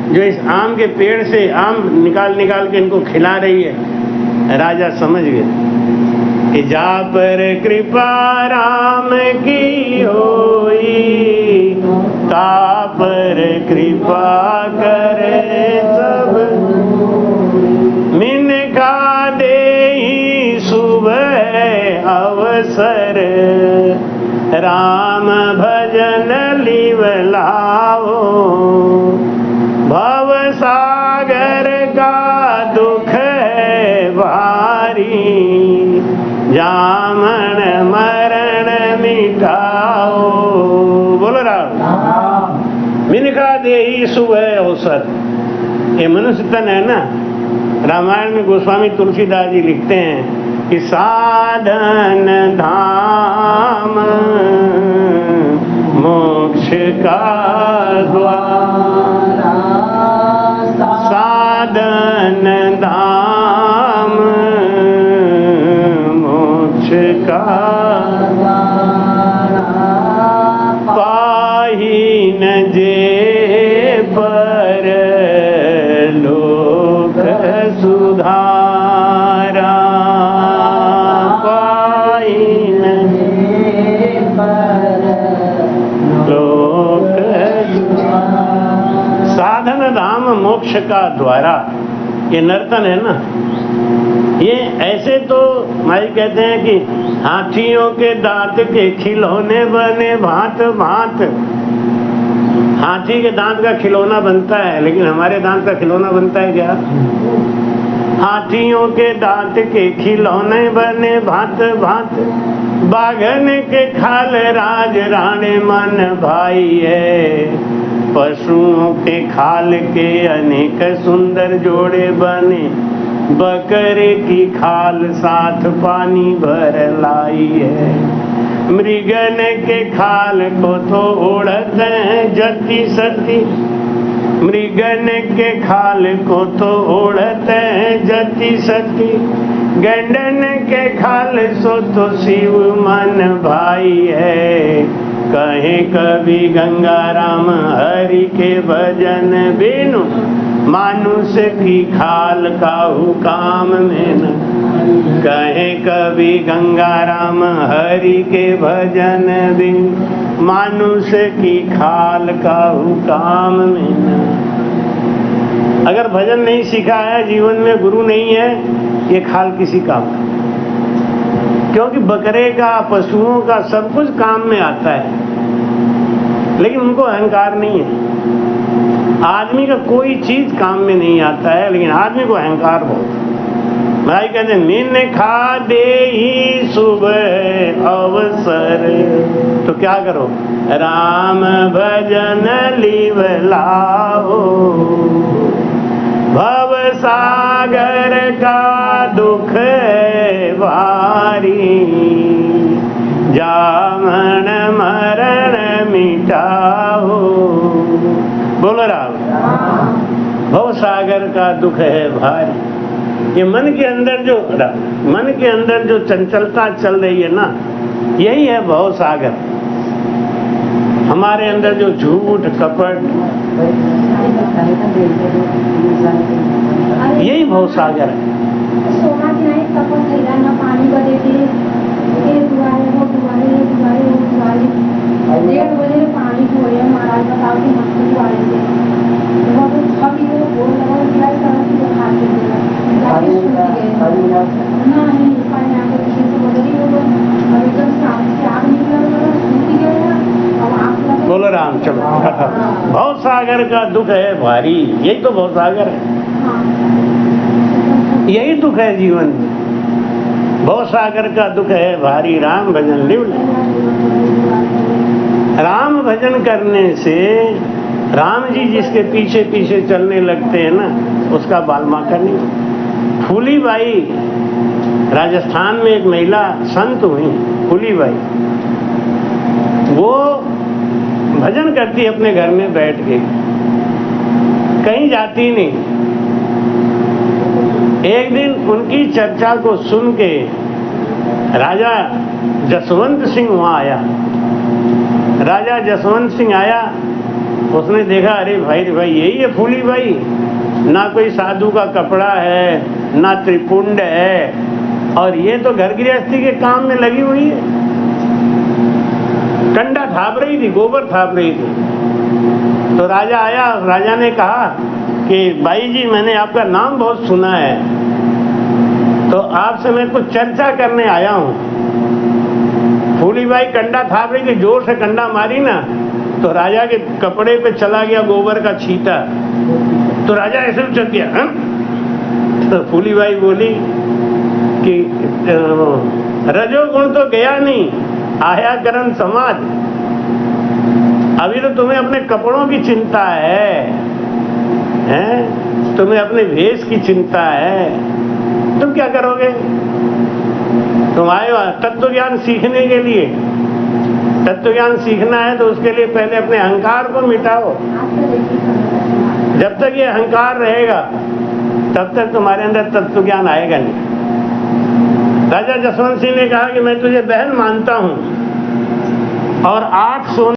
जो इस आम के पेड़ से आम निकाल निकाल के इनको खिला रही है, राजा समझ गए कि जा पर कृपा राम की होई, ता पर कृपा करे सब। मिनका देहि सुबह अवसर, राम भजन लिवलाओ। भव सागर का दुख है भारी, जामन मरण मिटाओ। बोलो राम। मिनका देहि सुबह अवसर। ये मनुष्य तन है ना, रामायण में गोस्वामी तुलसीदास जी लिखते हैं कि साधन धाम मोक्ष का द्वार, साधन धाम मोक्ष का पाही न जे पर लोक सुधारा, पाही न जे पर लोक सुधारा। साधन धाम मोक्ष का द्वारा। ये नर्तन है ना, ये ऐसे तो भाई कहते हैं कि हाथियों के दांत के खिलौने बने भांत भांत। हाथी के दांत का खिलौना बनता है, लेकिन हमारे दांत का खिलौना बनता है क्या? हाथियों के दांत के खिलौने बने भांत भांत, बाघन के खाल राज राणे मन भाई है। पशुओं के खाल के अनेक सुंदर जोड़े बने, बकरे की खाल साथ पानी भर लाई है। मृगन के खाल को तो ओढ़ते हैं जति सती, मृगन के खाल को तो ओढ़ते हैं जति सती। गंडन के खाल सो तो शिव मन भाई है। कहे कभी गंगा राम हरि के भजन बिनु, मानुष की खाल काहू काम में न। कहे कभी गंगा राम हरि के भजन बिनु, मानुष की खाल काहू काम में न। अगर भजन नहीं सीखा है, जीवन में गुरु नहीं है, ये खाल किसी काम का। क्योंकि बकरे का, पशुओं का सब कुछ काम में आता है, लेकिन उनको अहंकार नहीं है। आदमी का कोई चीज काम में नहीं आता है, लेकिन आदमी को अहंकार बहुत। भाई कहते हैं मीन खा दे ही सुबह अवसर, तो क्या करो? राम भजन लिवलाओ। भव सागर का दुख भारी, जामन मरण मिटाओ। बोलो राम। भव सागर का दुख है भारी। ये मन के अंदर जो चंचलता चल रही है ना, यही है भव सागर। हमारे अंदर जो झूठ कपट, यही भव सागर है। सोना के नहीं कपट थैला ना पानी बदे थे, ये दुआरे वो दुआरे, ये दुआरे वो दुआरे। 1:30 बजे पानी धोए महाराज, बताओ कि मत दुआरे थे। वो तो छवि वो बोल लगा क्या तरह से खा के जाके सुन गए ना, नहीं पानी आके पीछे से बदली हो गई और एकदम साफ से आग निकल सूख गया। अब आप बोलो राम। चलो, भव सागर का दुख है भारी, यही तो भव सागर है। हाँ यही दुख है जीवन में। भव सागर का दुख है भारी, राम भजन लिव। राम भजन करने से राम जी जिसके पीछे पीछे चलने लगते हैं ना, उसका बालमाका नहीं। फूलीबाई राजस्थान में एक महिला संत हुई, फूलीबाई, वो भजन करती अपने घर में बैठ के, कहीं जाती नहीं। एक दिन उनकी चर्चा को सुन के राजा जसवंत सिंह वहां आया। राजा जसवंत सिंह आया, उसने देखा, अरे भाई यही है फूलीबाई, ना कोई साधु का कपड़ा है, ना त्रिपुंड है, और ये तो घर गृहस्थी के काम में लगी हुई है। कंडा थाप रही थी, गोबर थाप रही थी। तो राजा आया, राजा ने कहा कि भाई जी, मैंने आपका नाम बहुत सुना है, तो आपसे मैं कुछ चर्चा करने आया हूँ। फूलीबाई कंडा थाप रही थी, जोर से कंडा मारी ना, तो राजा के कपड़े पे चला गया गोबर का छींटा। तो राजा ऐसे उछल गया। तो फूलीबाई बोली कि रजोगुण तो गया नहीं, आया कर्म समाज। अभी तो तुम्हें अपने कपड़ों की चिंता है, तुम्हें अपने भेष की चिंता है, तुम क्या करोगे? तुम आए हो तत्व ज्ञान सीखने के लिए। तत्व ज्ञान सीखना है तो उसके लिए पहले अपने अहंकार को मिटाओ। जब तक ये अहंकार रहेगा तब तक तुम्हारे अंदर तत्व ज्ञान आएगा नहीं। राजा जसवंत सिंह ने कहा कि मैं तुझे बहन मानता हूं, और 8 सोने,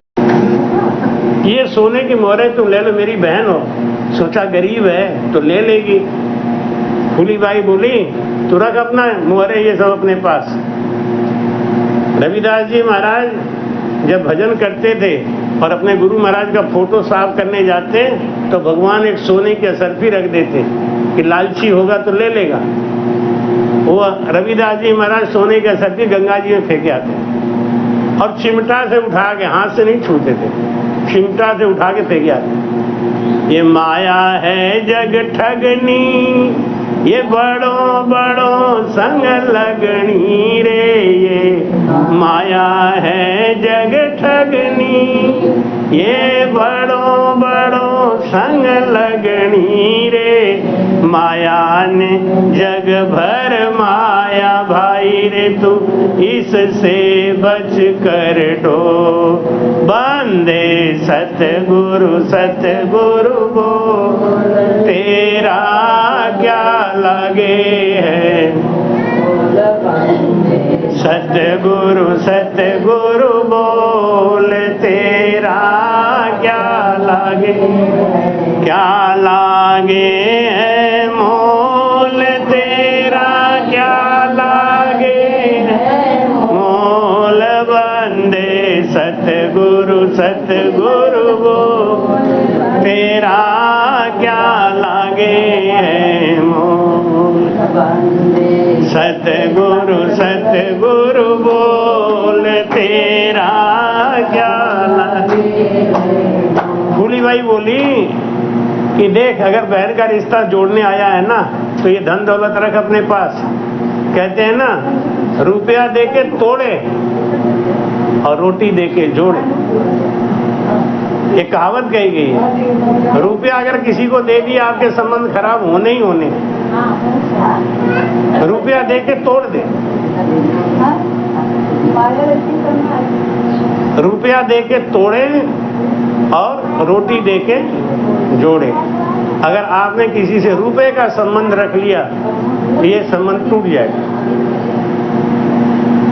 ये सोने की मोहरें तुम ले लो, मेरी बहन हो। सोचा गरीब है तो ले लेगी। फूलीबाई बोली, तू रख अपना मोहरे ये सब अपने पास। रविदास जी महाराज जब भजन करते थे और अपने गुरु महाराज का फोटो साफ करने जाते तो भगवान एक सोने की असरफी रख देते कि लालची होगा तो ले लेगा। वो रविदास जी महाराज सोने की असरफी गंगा जी में फेंके आते और चिमटा से उठा के, हाथ से नहीं छूते थे, चिमटा से उठा के फेंके आते। ये माया है जग ठगनी, ये बड़ो बड़ो संग लगनी रे, ये माया है जग ठगनी, ये बड़ो बड़ो संग लगनी रे। माया ने जग भर माया भाई रे, तू इससे बच कर डो। बंदे सतगुरु सतगुरु बोल, तेरा क्या लगे है। सतगुरु सतगुरु बोल, तेरा क्या लागे, क्या लागे है मोल, तेरा क्या लागे है मोल। बंदे सतगुरु सतगुरु बोल, तेरा क्या लागे है मोल। सतगुरु सतगुरु बोल, तेरा क्या लागे। फूलीबाई बोली कि देख, अगर बहन का रिश्ता जोड़ने आया है ना, तो ये धन दौलत रख अपने पास। कहते हैं ना, रुपया दे के तोड़े और रोटी दे के जोड़े। एक कहावत कही गई है, रुपया अगर किसी को दे दिया आपके संबंध खराब होने ही होने। रुपया दे के तोड़ दे, रुपया दे के तोड़े और रोटी दे के जोड़े। अगर आपने किसी से रुपए का संबंध रख लिया तो ये संबंध टूट जाएगा,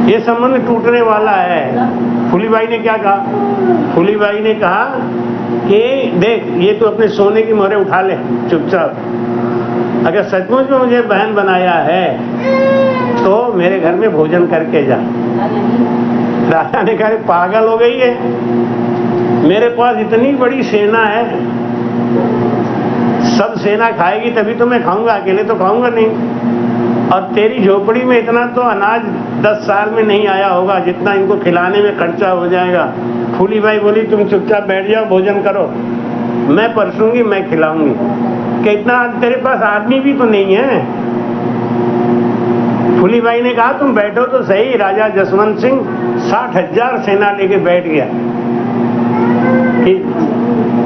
ये संबंध टूटने वाला है। फूलीबाई ने क्या कहा? फूलीबाई ने कहा कि देख, ये तो अपने सोने की मोहरें उठा ले चुपचाप। अगर सचमुच में मुझे बहन बनाया है तो मेरे घर में भोजन करके जा। राजा ने कहा, पागल हो गई है, मेरे पास इतनी बड़ी सेना है, सब सेना खाएगी तभी तो मैं खाऊंगा, अकेले तो खाऊंगा नहीं। और तेरी झोपड़ी में इतना तो अनाज 10 साल में नहीं आया होगा जितना इनको खिलाने में खर्चा हो जाएगा। फूलीबाई बोली, तुम चुपचाप बैठ जाओ, भोजन करो, मैं परसूंगी, मैं खिलाऊंगी। कि इतना तेरे पास आदमी भी तो नहीं है, फूलीबाई ने कहा तुम बैठो तो सही। राजा जसवंत सिंह 60,000 सेना लेके बैठ गया। कि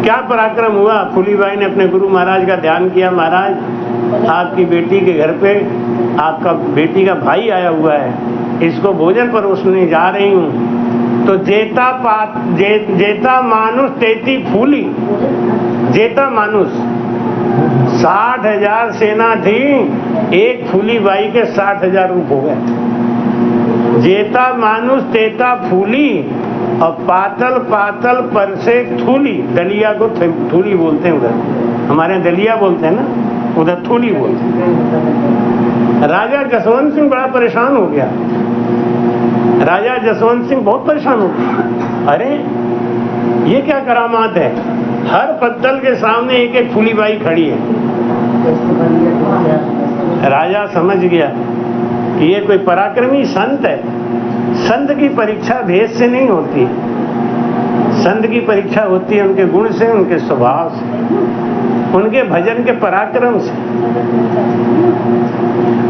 क्या पराक्रम हुआ। फूलीबाई ने अपने गुरु महाराज का ध्यान किया, महाराज आपकी बेटी के घर पे आपका बेटी का भाई आया हुआ है, इसको भोजन परोसने जा रही हूँ। तो जेता मानुष तेती फूली। जेता मानुष 60,000 सेना थी, एक फूलीबाई के 60,000 रूप हो गए। जेता मानुष तेता फूली और पातल पातल पर से थूली। दलिया को थूली बोलते हैं उधर, हमारे यहाँ दलिया बोलते हैं ना, उधर थूली बोलते हैं। राजा जसवंत सिंह बड़ा परेशान हो गया। राजा जसवंत सिंह बहुत परेशान हो गया। अरे ये क्या करामात है, हर पत्तल के सामने एक एक फूलीबाई खड़ी है। राजा समझ गया कि ये कोई पराक्रमी संत है। संत की परीक्षा भेष से नहीं होती, संत की परीक्षा होती है उनके गुण से, उनके स्वभाव से, उनके भजन के पराक्रम से।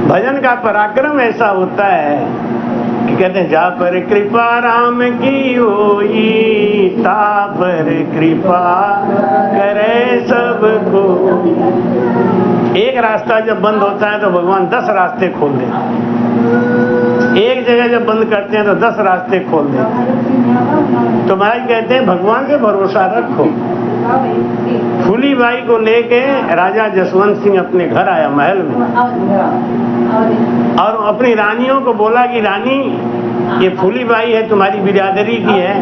भजन का पराक्रम ऐसा होता है कि कहते हैं जा पर कृपा राम की होई, ता पर कृपा करे सबको। एक रास्ता जब बंद होता है तो भगवान 10 रास्ते खोल देते। एक जगह जब बंद करते हैं तो 10 रास्ते खोल देते। तो महाराज कहते हैं भगवान पे भरोसा रखो। फूलीबाई को लेके राजा जसवंत सिंह अपने घर आया महल में, और अपनी रानियों को बोला कि रानी ये फूलीबाई है, तुम्हारी बिरादरी की है,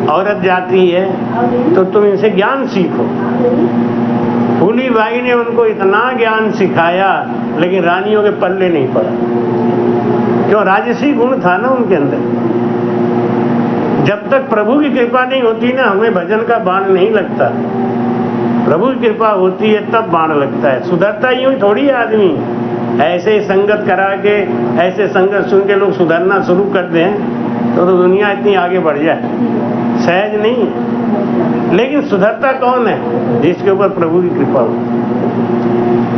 औरत जाती है, तो तुम इनसे ज्ञान सीखो। फूलीबाई ने उनको इतना ज्ञान सिखाया, लेकिन रानियों के पल्ले नहीं पड़ा। क्यों? राजसी गुण था ना उनके अंदर। जब तक प्रभु की कृपा नहीं होती ना, हमें भजन का बाण नहीं लगता। प्रभु की कृपा होती है तब बाण लगता है। सुधरता यूं थोड़ी आदमी, ऐसे संगत करा के, ऐसे संगत सुन के लोग सुधरना शुरू कर दें तो दुनिया इतनी आगे बढ़ जाए, सहज नहीं। लेकिन सुधरता कौन है? जिसके ऊपर प्रभु की कृपा हो।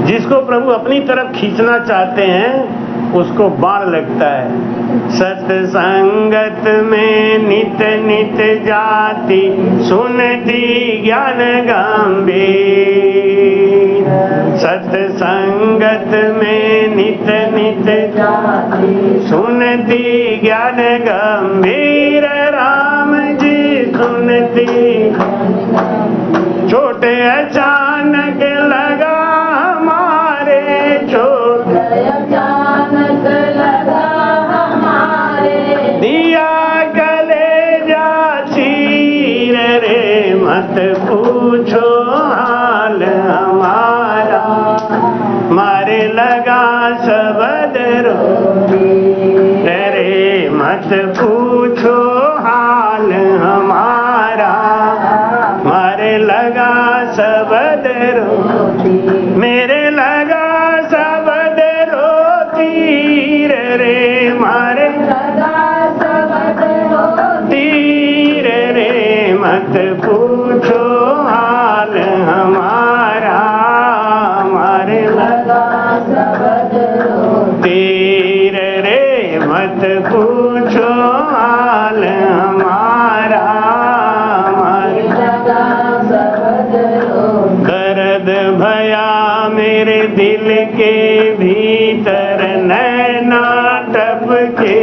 जिसको प्रभु अपनी तरफ खींचना चाहते हैं उसको बाण लगता है। सत्संगत में नित नित जाति, सुनती ज्ञान गंभीर। सत्संगत में नित नित जाति, सुनती ज्ञान गंभीर। राम जी सुनती छोटे अचानक लगा हमारे, छोटे अचानक लगा हमारे। दिया कलेजा चीर रे, मत पूछो हाल हमारा। मारे लगा शब्द रे, मत पूछो हाल हमारा। मारे लगा शब्द मेरे लगा शब्द तीर रे, मारे लगा शब्द तीर रे। मत पूछो हाल हमारा। मारे लगा शब्द तीर रे, मत पूछो हाल हमारा। मारे लगा शब्द दर्द भया मेरे दिल के भीतर, नैना टपके।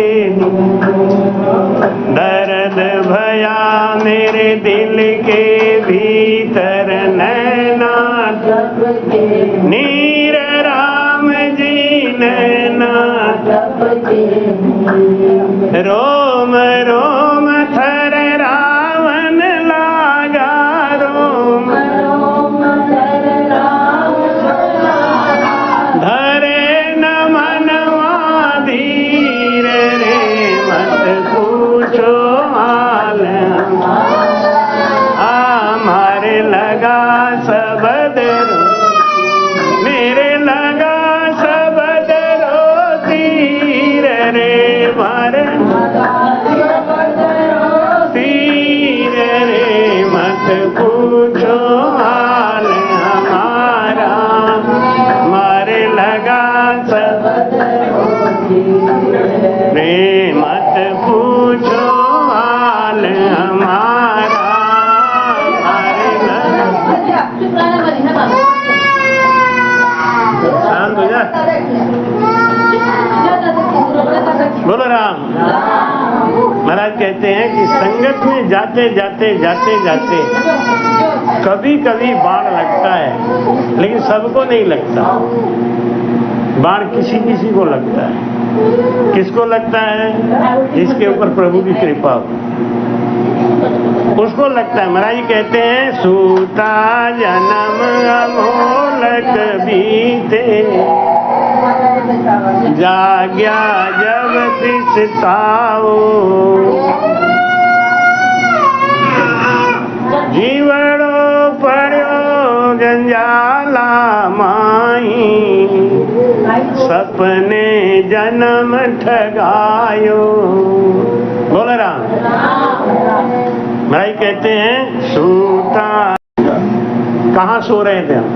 दर्द भया मेरे दिल के भीतर, नैना टपके। नीर राम जी नैना टपके। रोम रोम थर रावण लागा, रोम रोम थर रावण लागा। धरे न मनवा धीर रे, मत पूछो हाल हमारे। लगा शब्द मेरे लगा शब्द तीर रे, मारे बोलो राम। महाराज कहते हैं कि संगत में जाते जाते जाते जाते कभी कभी बाण लगता है, लेकिन सबको नहीं लगता। बाण किसी किसी को लगता है। किसको लगता है? जिसके ऊपर प्रभु की कृपा हो, उसको लगता है। महाराज जी कहते हैं सूता जन्म अमोलक बीते, जाग्या जब पिछताओ, जीवड़ो पड़ो जंजाला माई, सपने जन्म ठगायो। बोल राम। भाई कहते हैं सूता, कहाँ सो रहे थे हम?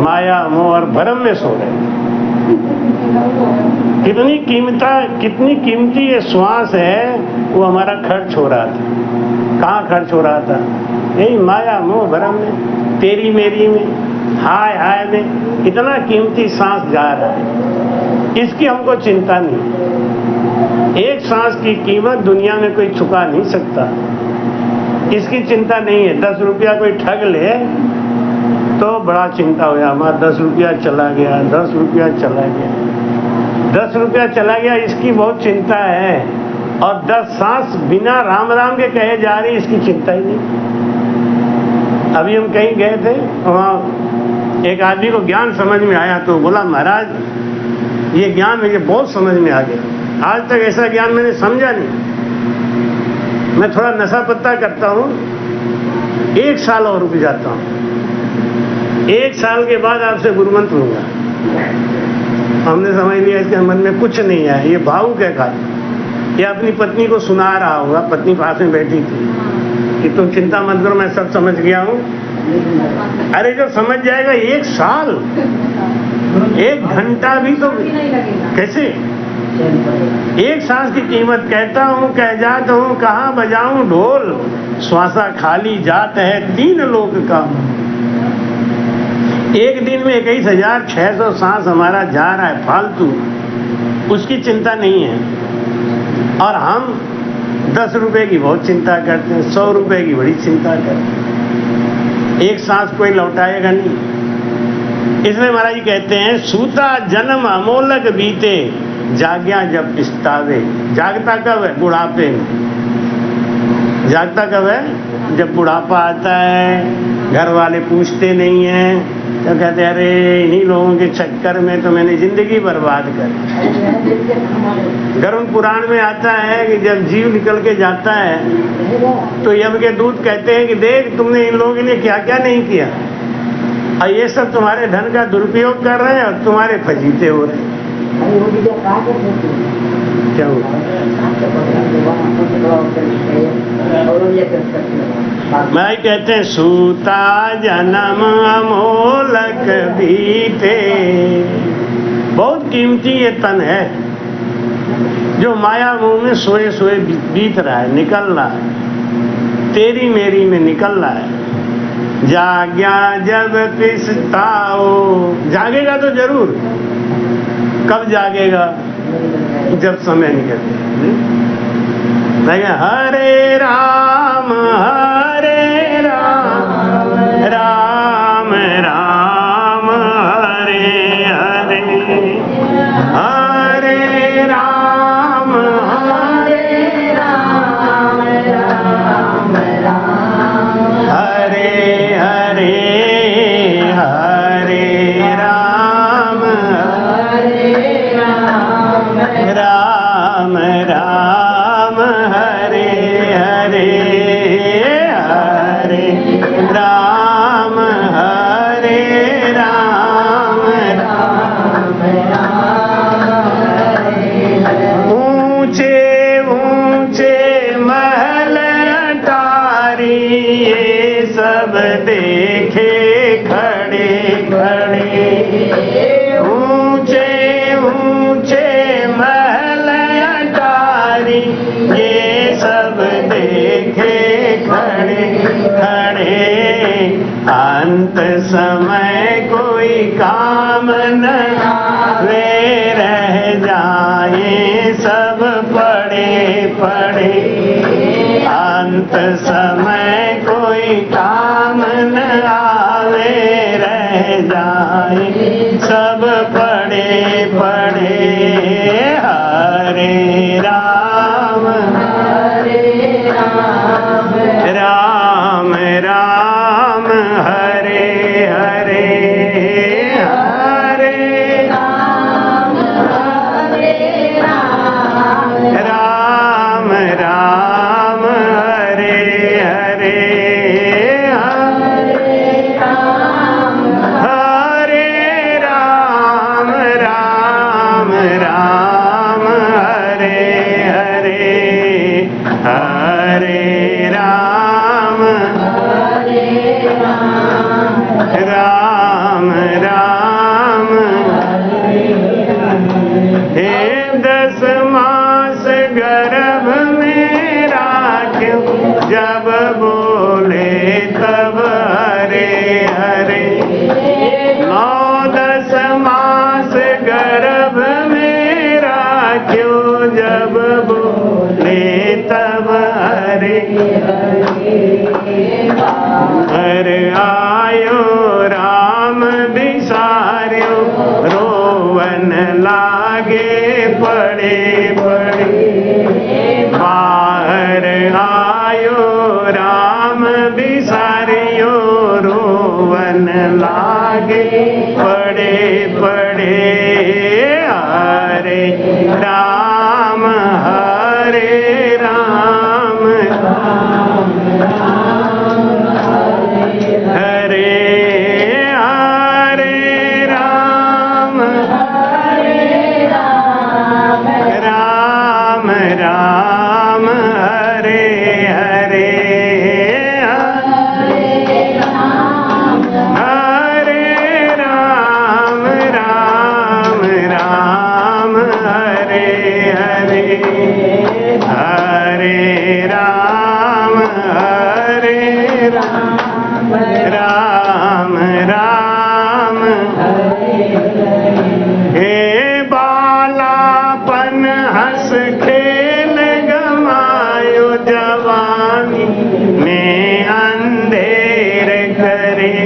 माया मोह और भ्रम में सो रहे थे। कितनी कीमती ये श्वास है, वो हमारा खर्च हो रहा था। कहाँ खर्च हो रहा था? यही माया मोह भ्रम में, तेरी मेरी में, हाय हाय में। इतना कीमती सांस जा रहा है, इसकी हमको चिंता नहीं। एक सांस की कीमत दुनिया में कोई चुका नहीं सकता, इसकी चिंता नहीं है। 10 रुपया कोई ठग ले तो बड़ा चिंता हो, हमारा 10 रुपया चला गया, 10 रुपया चला गया, 10 रुपया चला गया, इसकी बहुत चिंता है। और 10 सांस बिना राम राम के कहे जा रही, इसकी चिंता ही नहीं। अभी हम कहीं गए थे, वहाँ एक आदमी को ज्ञान समझ में आया तो बोला महाराज ये ज्ञान मुझे बहुत समझ में आ गया, आज तक ऐसा ज्ञान मैंने समझा नहीं। मैं थोड़ा नशा पत्ता करता हूँ, 1 साल और रुक जाता हूँ, 1 साल के बाद आपसे गुरुमंत्र लूंगा। हमने समझ लिया इसके मन में कुछ नहीं है, ये भावुक है खाली। ये अपनी पत्नी को सुना रहा होगा, पत्नी पास में बैठी थी कि तुम चिंता मत करो, मैं सब समझ गया हूँ। अरे जो समझ जाएगा 1 साल, 1 घंटा भी तो कैसे? 1 सांस की कीमत कहता हूँ, कह जाता हूँ, कहाँ बजाऊं ढोल, श्वासा खाली जात है 3 लोक का। एक दिन में 21,600 सांस हमारा जा रहा है फालतू, उसकी चिंता नहीं है। और हम 10 रुपए की बहुत चिंता करते हैं, 100 रुपए की बड़ी चिंता करते हैं। 1 सांस कोई लौटाएगा नहीं। इसलिए महाराज जी कहते हैं सूता जन्म अमोलक बीते, जाग्या जब पिछतावे। जागता कब है? बुढ़ापे में। जागता कब है? जब बुढ़ापा आता है, घर वाले पूछते नहीं हैं तो कहते हैं अरे इन्हीं लोगों के चक्कर में तो मैंने जिंदगी बर्बाद कर। गरुड़ पुराण में आता है कि जब जीव निकल के जाता है तो यम के दूत कहते हैं कि देख तुमने इन लोगों के लिए क्या क्या नहीं किया, और ये सब तुम्हारे धन का दुरुपयोग कर रहे हैं और तुम्हारे फजीते हो रहे हैं। क्या हुआ? मैं कहते हैं सूता जन्म अमोलक बीते। बहुत कीमती ये तन है जो माया मुंह में सोए सोए बीत रहा है, निकल रहा है, तेरी मेरी में निकल रहा है। जाग्या जब पिछताओ, जागेगा तो जरूर। कब जागेगा? जब समय निकले। हरे राम हरे राम, राम राम हरे हरे, हरे राम हरे राम, राम राम हरे हरे, हरे राम हरे राम, राम राम हरे हरे, हरे राम हरे राम, राम राम ऊंचे ऊंचे महल अटारी, ये सब देखे खड़े खड़े। ऊंचे ऊंचे महल अटारी, ये सब देखे खड़े खड़े। अंत समय कोई काम न वे रह जाए सब पड़े पड़े, अंत समय कोई काम न आवे, रह जाए सब पड़े पड़े। हरे राम राम राम हरे हरे, हरे राम राम राम हरे हरे, हरे राम राम राम हरे हरे, हरे राम राम राम। हे 10 मास गर्भ में राख्यो, जब बोले तब हरे हरे। 9-10 मास गर्भ में राख्यो, जब बोले तब हरे हरे। आयो राम बिसार्यो, रोवन लागे पड़े पड़े। बाहर आयो राम बिसार्यो, रोवन लागे पड़े पड़े। हरे राम हरे राम, हरे हरे राम राम राम हरे हरे, हरे राम राम राम हरे हरे, हरे राम राम राम। हे बालापन हंस खेल गमायो, जवानी में अंधेर करे।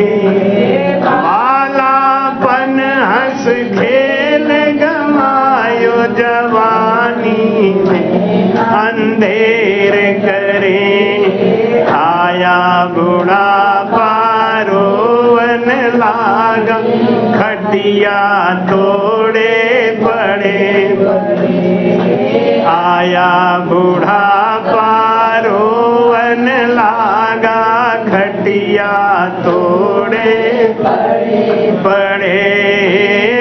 बालापन हंस खेल गमायो, जवानी में अंधेर करे। आया बुढ़ापा रोवन लागा, खटिया तोड़े पड़े। आया बुढ़ापा रोवन लागा, खटिया तोड़े पड़े।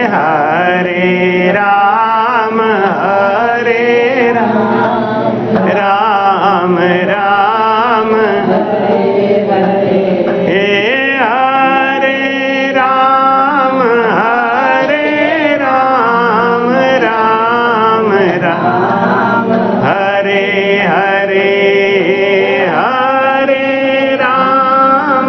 हरे राम हरे राम राम हे, हरे राम राम राम हरे हरे, हरे राम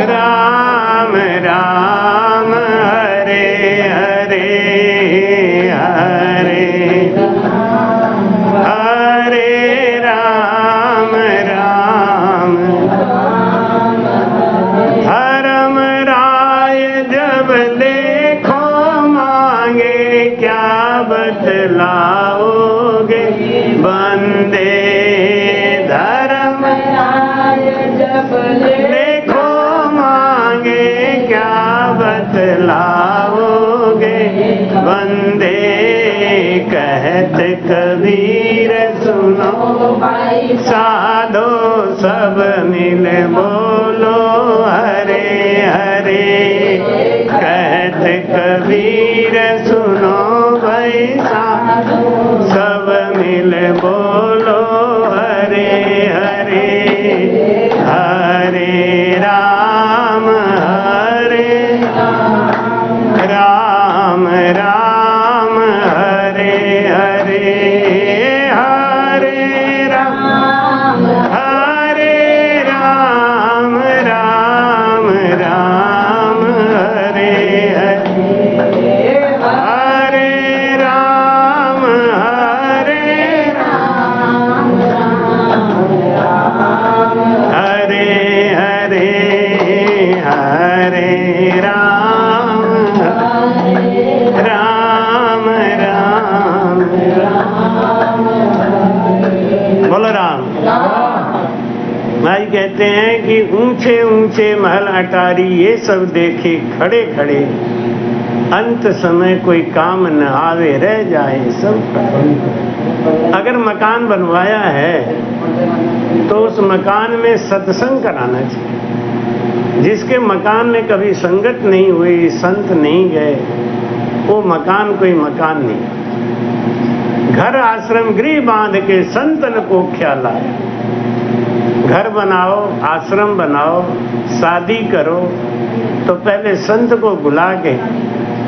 राम राम हरे हरे, हरे हरे राम राम। धर्म राय जब लेखो मांगे, क्या बतलाओगे बंदे। धर्म जब लेखो मांगे, क्या बतलाओगे बंदे। कहत कबीर सुनो साधो, सब मिल बोलो हरे हरे। कहत कबीर सुनो भाई साधो, सब मिल बोलो हरे हरे। हरे राम राम राम हरे हरे, हरे राम राम राम हरे हरे, हैं कि ऊंचे ऊंचे महल अटारी ये सब देखे खड़े खड़े, अंत समय कोई काम न आवे रह जाए सब। अगर मकान बनवाया है तो उस मकान में सत्संग कराना चाहिए। जिसके मकान में कभी संगत नहीं हुई, संत नहीं गए, वो मकान कोई मकान नहीं। घर आश्रम गृह बांध के संतन को ख्याला। घर बनाओ, आश्रम बनाओ, शादी करो तो पहले संत को बुला के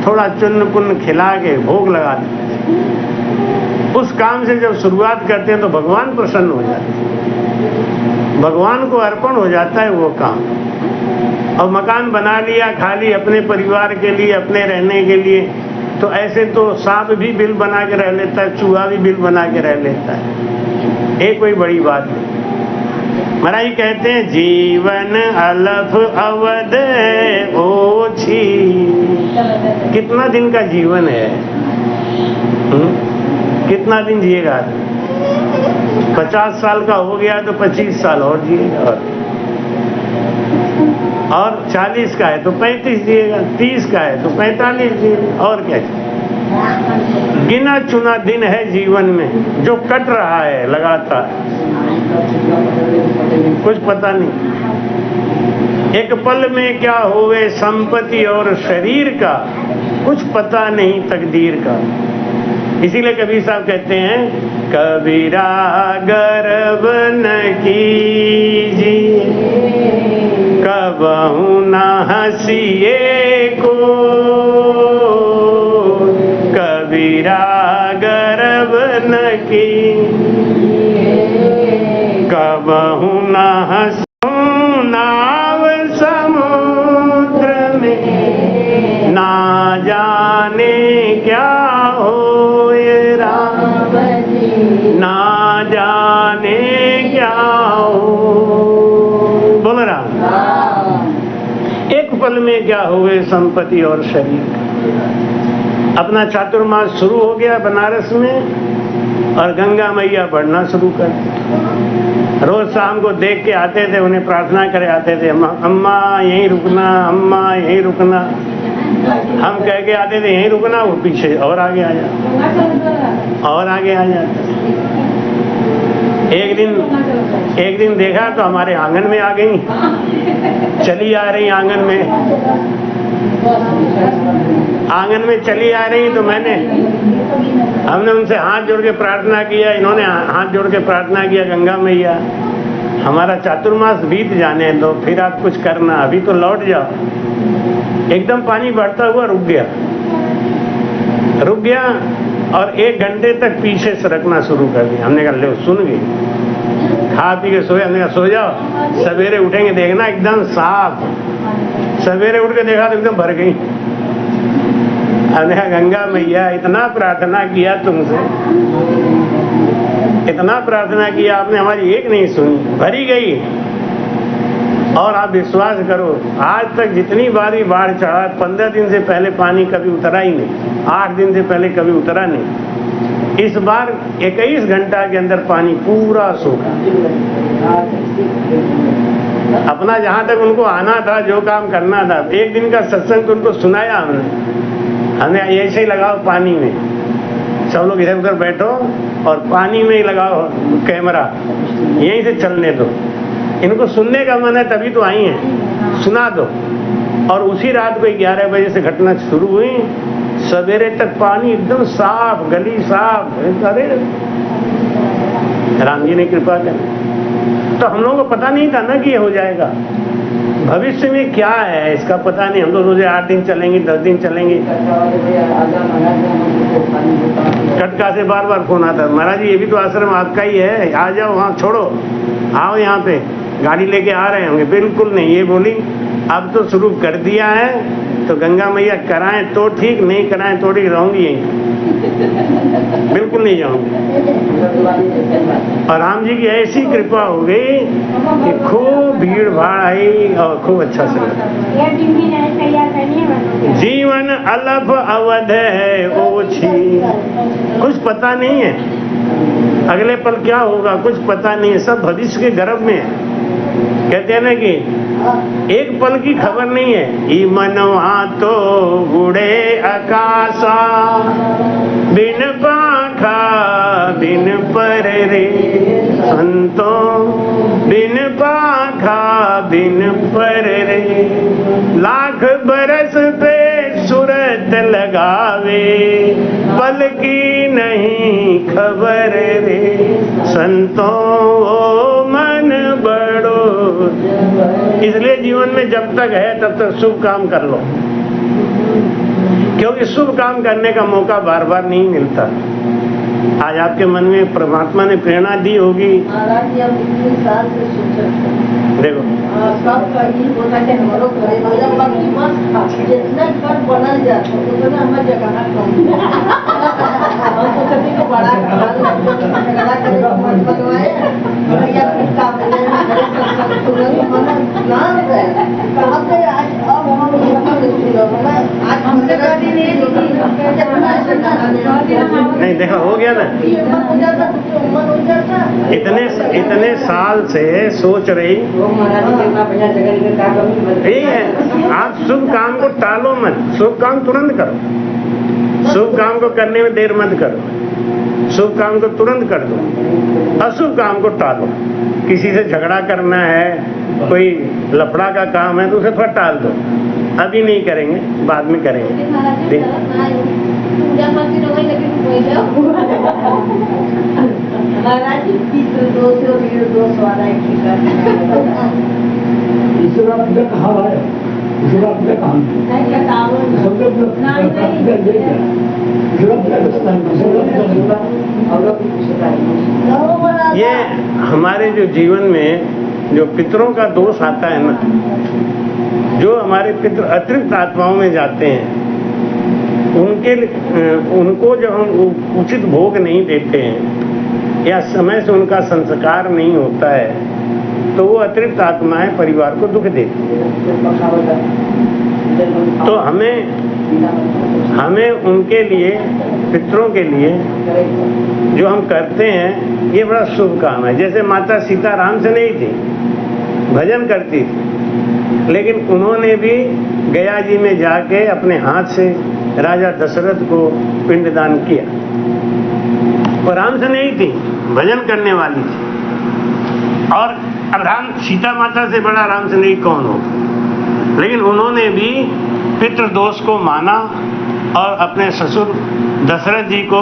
थोड़ा चुन्न पुन्न खिला के भोग लगा दें। उस काम से जब शुरुआत करते हैं तो भगवान प्रसन्न हो जाते हैं, भगवान को अर्पण हो जाता है वो काम। और मकान बना लिया खाली अपने परिवार के लिए, अपने रहने के लिए, तो ऐसे तो सांप भी बिल बना के रह लेता है, चूहा भी बिल बना के रह लेता है। ये कोई बड़ी बात नहीं। महाराज कहते हैं जीवन अलफ अवध ओछी। कितना दिन का जीवन है? कितना दिन जिएगा? 50 साल का हो गया तो 25 साल और जिएगा, और 40 का है तो 35 जिएगा, 30 का है तो 45 जिएगा, और क्या चाहिए? गिना चुना दिन है जीवन में जो कट रहा है लगातार, कुछ पता नहीं। एक पल में क्या होवे संपत्ति और शरीर का, कुछ पता नहीं तकदीर का। इसीलिए कबीर साहब कहते हैं, कबीरा गर्व न कीजिए कबहू न हंसिए को, कबीरा गर्व न कीजिए कबहू न हंसू नाव समुद्र में, ना जाने क्या हो ये राम, ना जाने क्या हो। बोल राम। एक पल में क्या हुए संपत्ति और शरीर। अपना चातुर्मास शुरू हो गया बनारस में, और गंगा मैया बढ़ना शुरू कर। रोज शाम को देख के आते थे, उन्हें प्रार्थना करे आते थे, अम्मा यहीं रुकना, अम्मा यहीं रुकना। हम कह के आते थे यहीं रुकना, वो पीछे और आगे आ जाता, और आगे आ जाता। एक दिन देखा तो हमारे आंगन में आ गई, चली आ रही आंगन में चली आ रही। तो हमने उनसे हाथ जोड़ के प्रार्थना किया, इन्होंने हाथ जोड़ के प्रार्थना किया, गंगा मैया हमारा चातुर्मास बीत जाने दो, फिर आप कुछ करना, अभी तो लौट जाओ। एकदम पानी बढ़ता हुआ रुक गया और 1 घंटे तक पीछे सरकना शुरू कर दिया। हमने कहा ले सुन गई, खा पी के सोए। हमने कहा सो जाओ, सवेरे उठेंगे देखना एकदम साफ। सवेरे उठ के देखा तो एकदम भर गई। हमने कहा गंगा मैया इतना प्रार्थना किया तुमसे, इतना प्रार्थना किया आपने, हमारी एक नहीं सुनी, भरी गई। और आप विश्वास करो, आज तक जितनी बार भी बाढ़ चढ़ा, 15 दिन से पहले पानी कभी उतरा ही नहीं, 8 दिन से पहले कभी उतरा नहीं। इस बार 21 घंटा के अंदर पानी पूरा सूखा। अपना जहां तक उनको आना था, जो काम करना था, 1 दिन का सत्संग तो उनको सुनाया हमने ऐसे ही लगाओ पानी में, सब लोग इधर उधर बैठो और पानी में ही लगाओ कैमरा, यहीं से चलने दो। इनको सुनने का मन है तभी तो आई हैं, सुना दो। और उसी रात को 11 बजे से घटना शुरू हुई, सवेरे तक पानी एकदम साफ, गली साफ। अरे राम जी ने कृपा कर। तो हम लोगों को पता नहीं था ना कि ये हो जाएगा। भविष्य में क्या है इसका पता नहीं। हम लोग रोजे 8 दिन चलेंगे, 10 दिन चलेंगे। कटका से बार बार फोन आता, महाराज ये भी तो आश्रम आपका ही है, आ जाओ वहाँ, छोड़ो आओ यहाँ पे, गाड़ी लेके आ रहे होंगे। बिल्कुल नहीं, ये बोली अब तो शुरू कर दिया है तो गंगा मैया कराएं तो ठीक, नहीं कराएं तो ठीक, रहूंगी यहीं, बिल्कुल नहीं जाऊंगी। और राम जी की ऐसी कृपा हो गई कि खूब भीड़ भाड़ आई और खूब अच्छा से लगा। जीवन अलफ अवध है ओछी, कुछ पता नहीं है अगले पल क्या होगा, कुछ पता नहीं है, सब भविष्य के गर्भ में है। कहते हैं ना कि एक पल की खबर नहीं है। ई मनवा तो उड़े आकाशा, बिन पाखा बिन पर रे संतों, बिन पाखा बिन पर रे। लाख बरस पे सूरत लगावे, पल की नहीं खबर रे संतों, ओ मन बड़ो। इसलिए जीवन में जब तक है तब तक शुभ काम कर लो, क्योंकि शुभ काम करने का मौका बार बार नहीं मिलता। आज आपके मन में परमात्मा ने प्रेरणा दी होगी। महाराज जी, हम इतने साल से सोच रहे थे। देखो सब कहीं बोला कि हमारो घरे भैया बाकी मस्त था, जितना घर बनल जाता है तो हमारा जगह कम। हम तो कभी को बड़ा झगड़ा करे तो मत बनवाए, भैया कुछ काम नहीं है, सब सुनने मन नाम है कहाँ पे आज। अब हम यहाँ पे सुनो ना, आज हमसे कभी नहीं नहीं देखा, हो गया ना। इतने साल से सोच रही यही है। आप शुभ काम को टालो मत, शुभ काम तुरंत करो। शुभ काम को करने में देर मत करो, शुभ काम को तुरंत कर दो। अशुभ काम को टालो। किसी से झगड़ा करना है, कोई लफड़ा का काम है तो उसे थोड़ा टाल दो। अभी नहीं करेंगे, बाद में करेंगे। महाराज जी, पितृ दोष और वीर दोष वाला एक ईश्वर पूजा कहाँ है? ईश्वर पूजा कहाँ है? ये हमारे जो जीवन में जो पितरों का दोष आता है ना, जो हमारे पितर अतिरिक्त आत्माओं में जाते हैं, उनको जब हम उचित भोग नहीं देते हैं या समय से उनका संस्कार नहीं होता है तो वो अतिरिक्त आत्माएं परिवार को दुख देती हैं। तो हमें उनके लिए, पितरों के लिए जो हम करते हैं ये बड़ा शुभ काम है। जैसे माता सीता राम से नहीं थी, भजन करती थी, लेकिन उन्होंने भी गया जी में जाके अपने हाथ से राजा दशरथ को पिंडदान किया। और राम से नहीं थी, भजन करने वाली थी। और राम, सीता माता से बड़ा राम से नहीं कौन हो, लेकिन उन्होंने भी पितृदोष को माना और अपने ससुर दशरथ जी को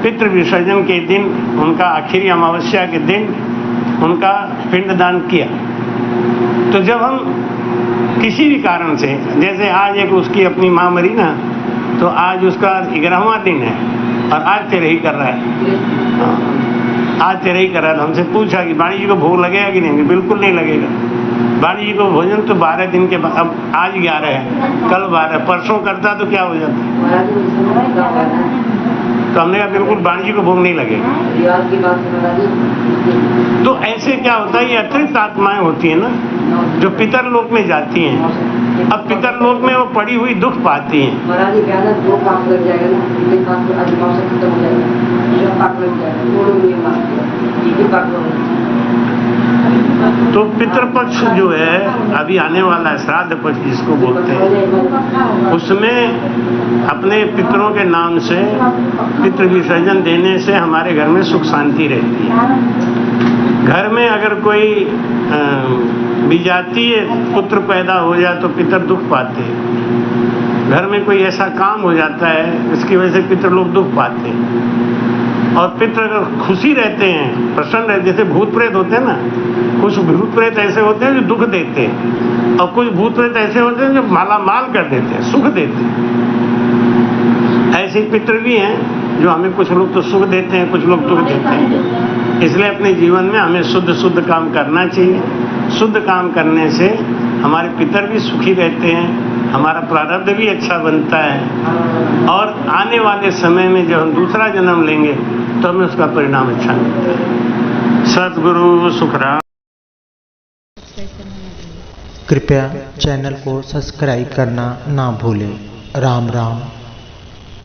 पितृ विसर्जन के दिन, उनका आखिरी अमावस्या के दिन उनका पिंडदान किया। तो जब हम किसी भी कारण से, जैसे आज एक उसकी अपनी माँ मरी ना, तो आज उसका 11वां दिन है और आज तेरे ही कर रहा है। आज तेरे ही कर रहा है। तो हमसे पूछा कि वाणी जी को भोग लगेगा कि नहीं? बिल्कुल नहीं लगेगा। वाणी जी को भोजन तो 12 दिन के बाद, अब आज 11 है, कल 12, परसों करता तो क्या हो जाता। तो हमने कहा बिल्कुल वाणी जी को भोग नहीं लगेगा। तो ऐसे क्या होता है, ये अतिरिक्त आत्माएं होती है ना जो पितर लोक में जाती हैं। अब पितर लोक में वो पड़ी हुई दुख पाती हैं। तो पितृपक्ष जो है अभी आने वाला है, श्राद्ध पक्ष जिसको बोलते हैं, उसमें अपने पितरों के नाम से पितृ विसर्जन देने से हमारे घर में सुख शांति रहती है। घर में अगर कोई विजातीय पुत्र पैदा हो जाए तो पितर दुख पाते हैं। घर में कोई ऐसा काम हो जाता है इसकी वजह से पितर लोग दुख पाते हैं। और पितर अगर खुशी रहते हैं, प्रसन्न रहते, जैसे भूत प्रेत होते हैं ना, कुछ भूत प्रेत ऐसे होते हैं जो दुख देते हैं और कुछ भूत प्रेत ऐसे होते हैं जो माला माल कर देते हैं, सुख देते हैं। ऐसे पितर भी हैं जो हमें, कुछ लोग तो सुख देते हैं, कुछ लोग दुख देते हैं। इसलिए अपने जीवन में हमें शुद्ध काम करना चाहिए। शुद्ध काम करने से हमारे पितर भी सुखी रहते हैं, हमारा प्रारब्ध भी अच्छा बनता है और आने वाले समय में जब हम दूसरा जन्म लेंगे तो हमें उसका परिणाम अच्छा मिलता है। सद्गुरु सुखराम। कृपया चैनल को सब्सक्राइब करना ना भूलें। राम राम।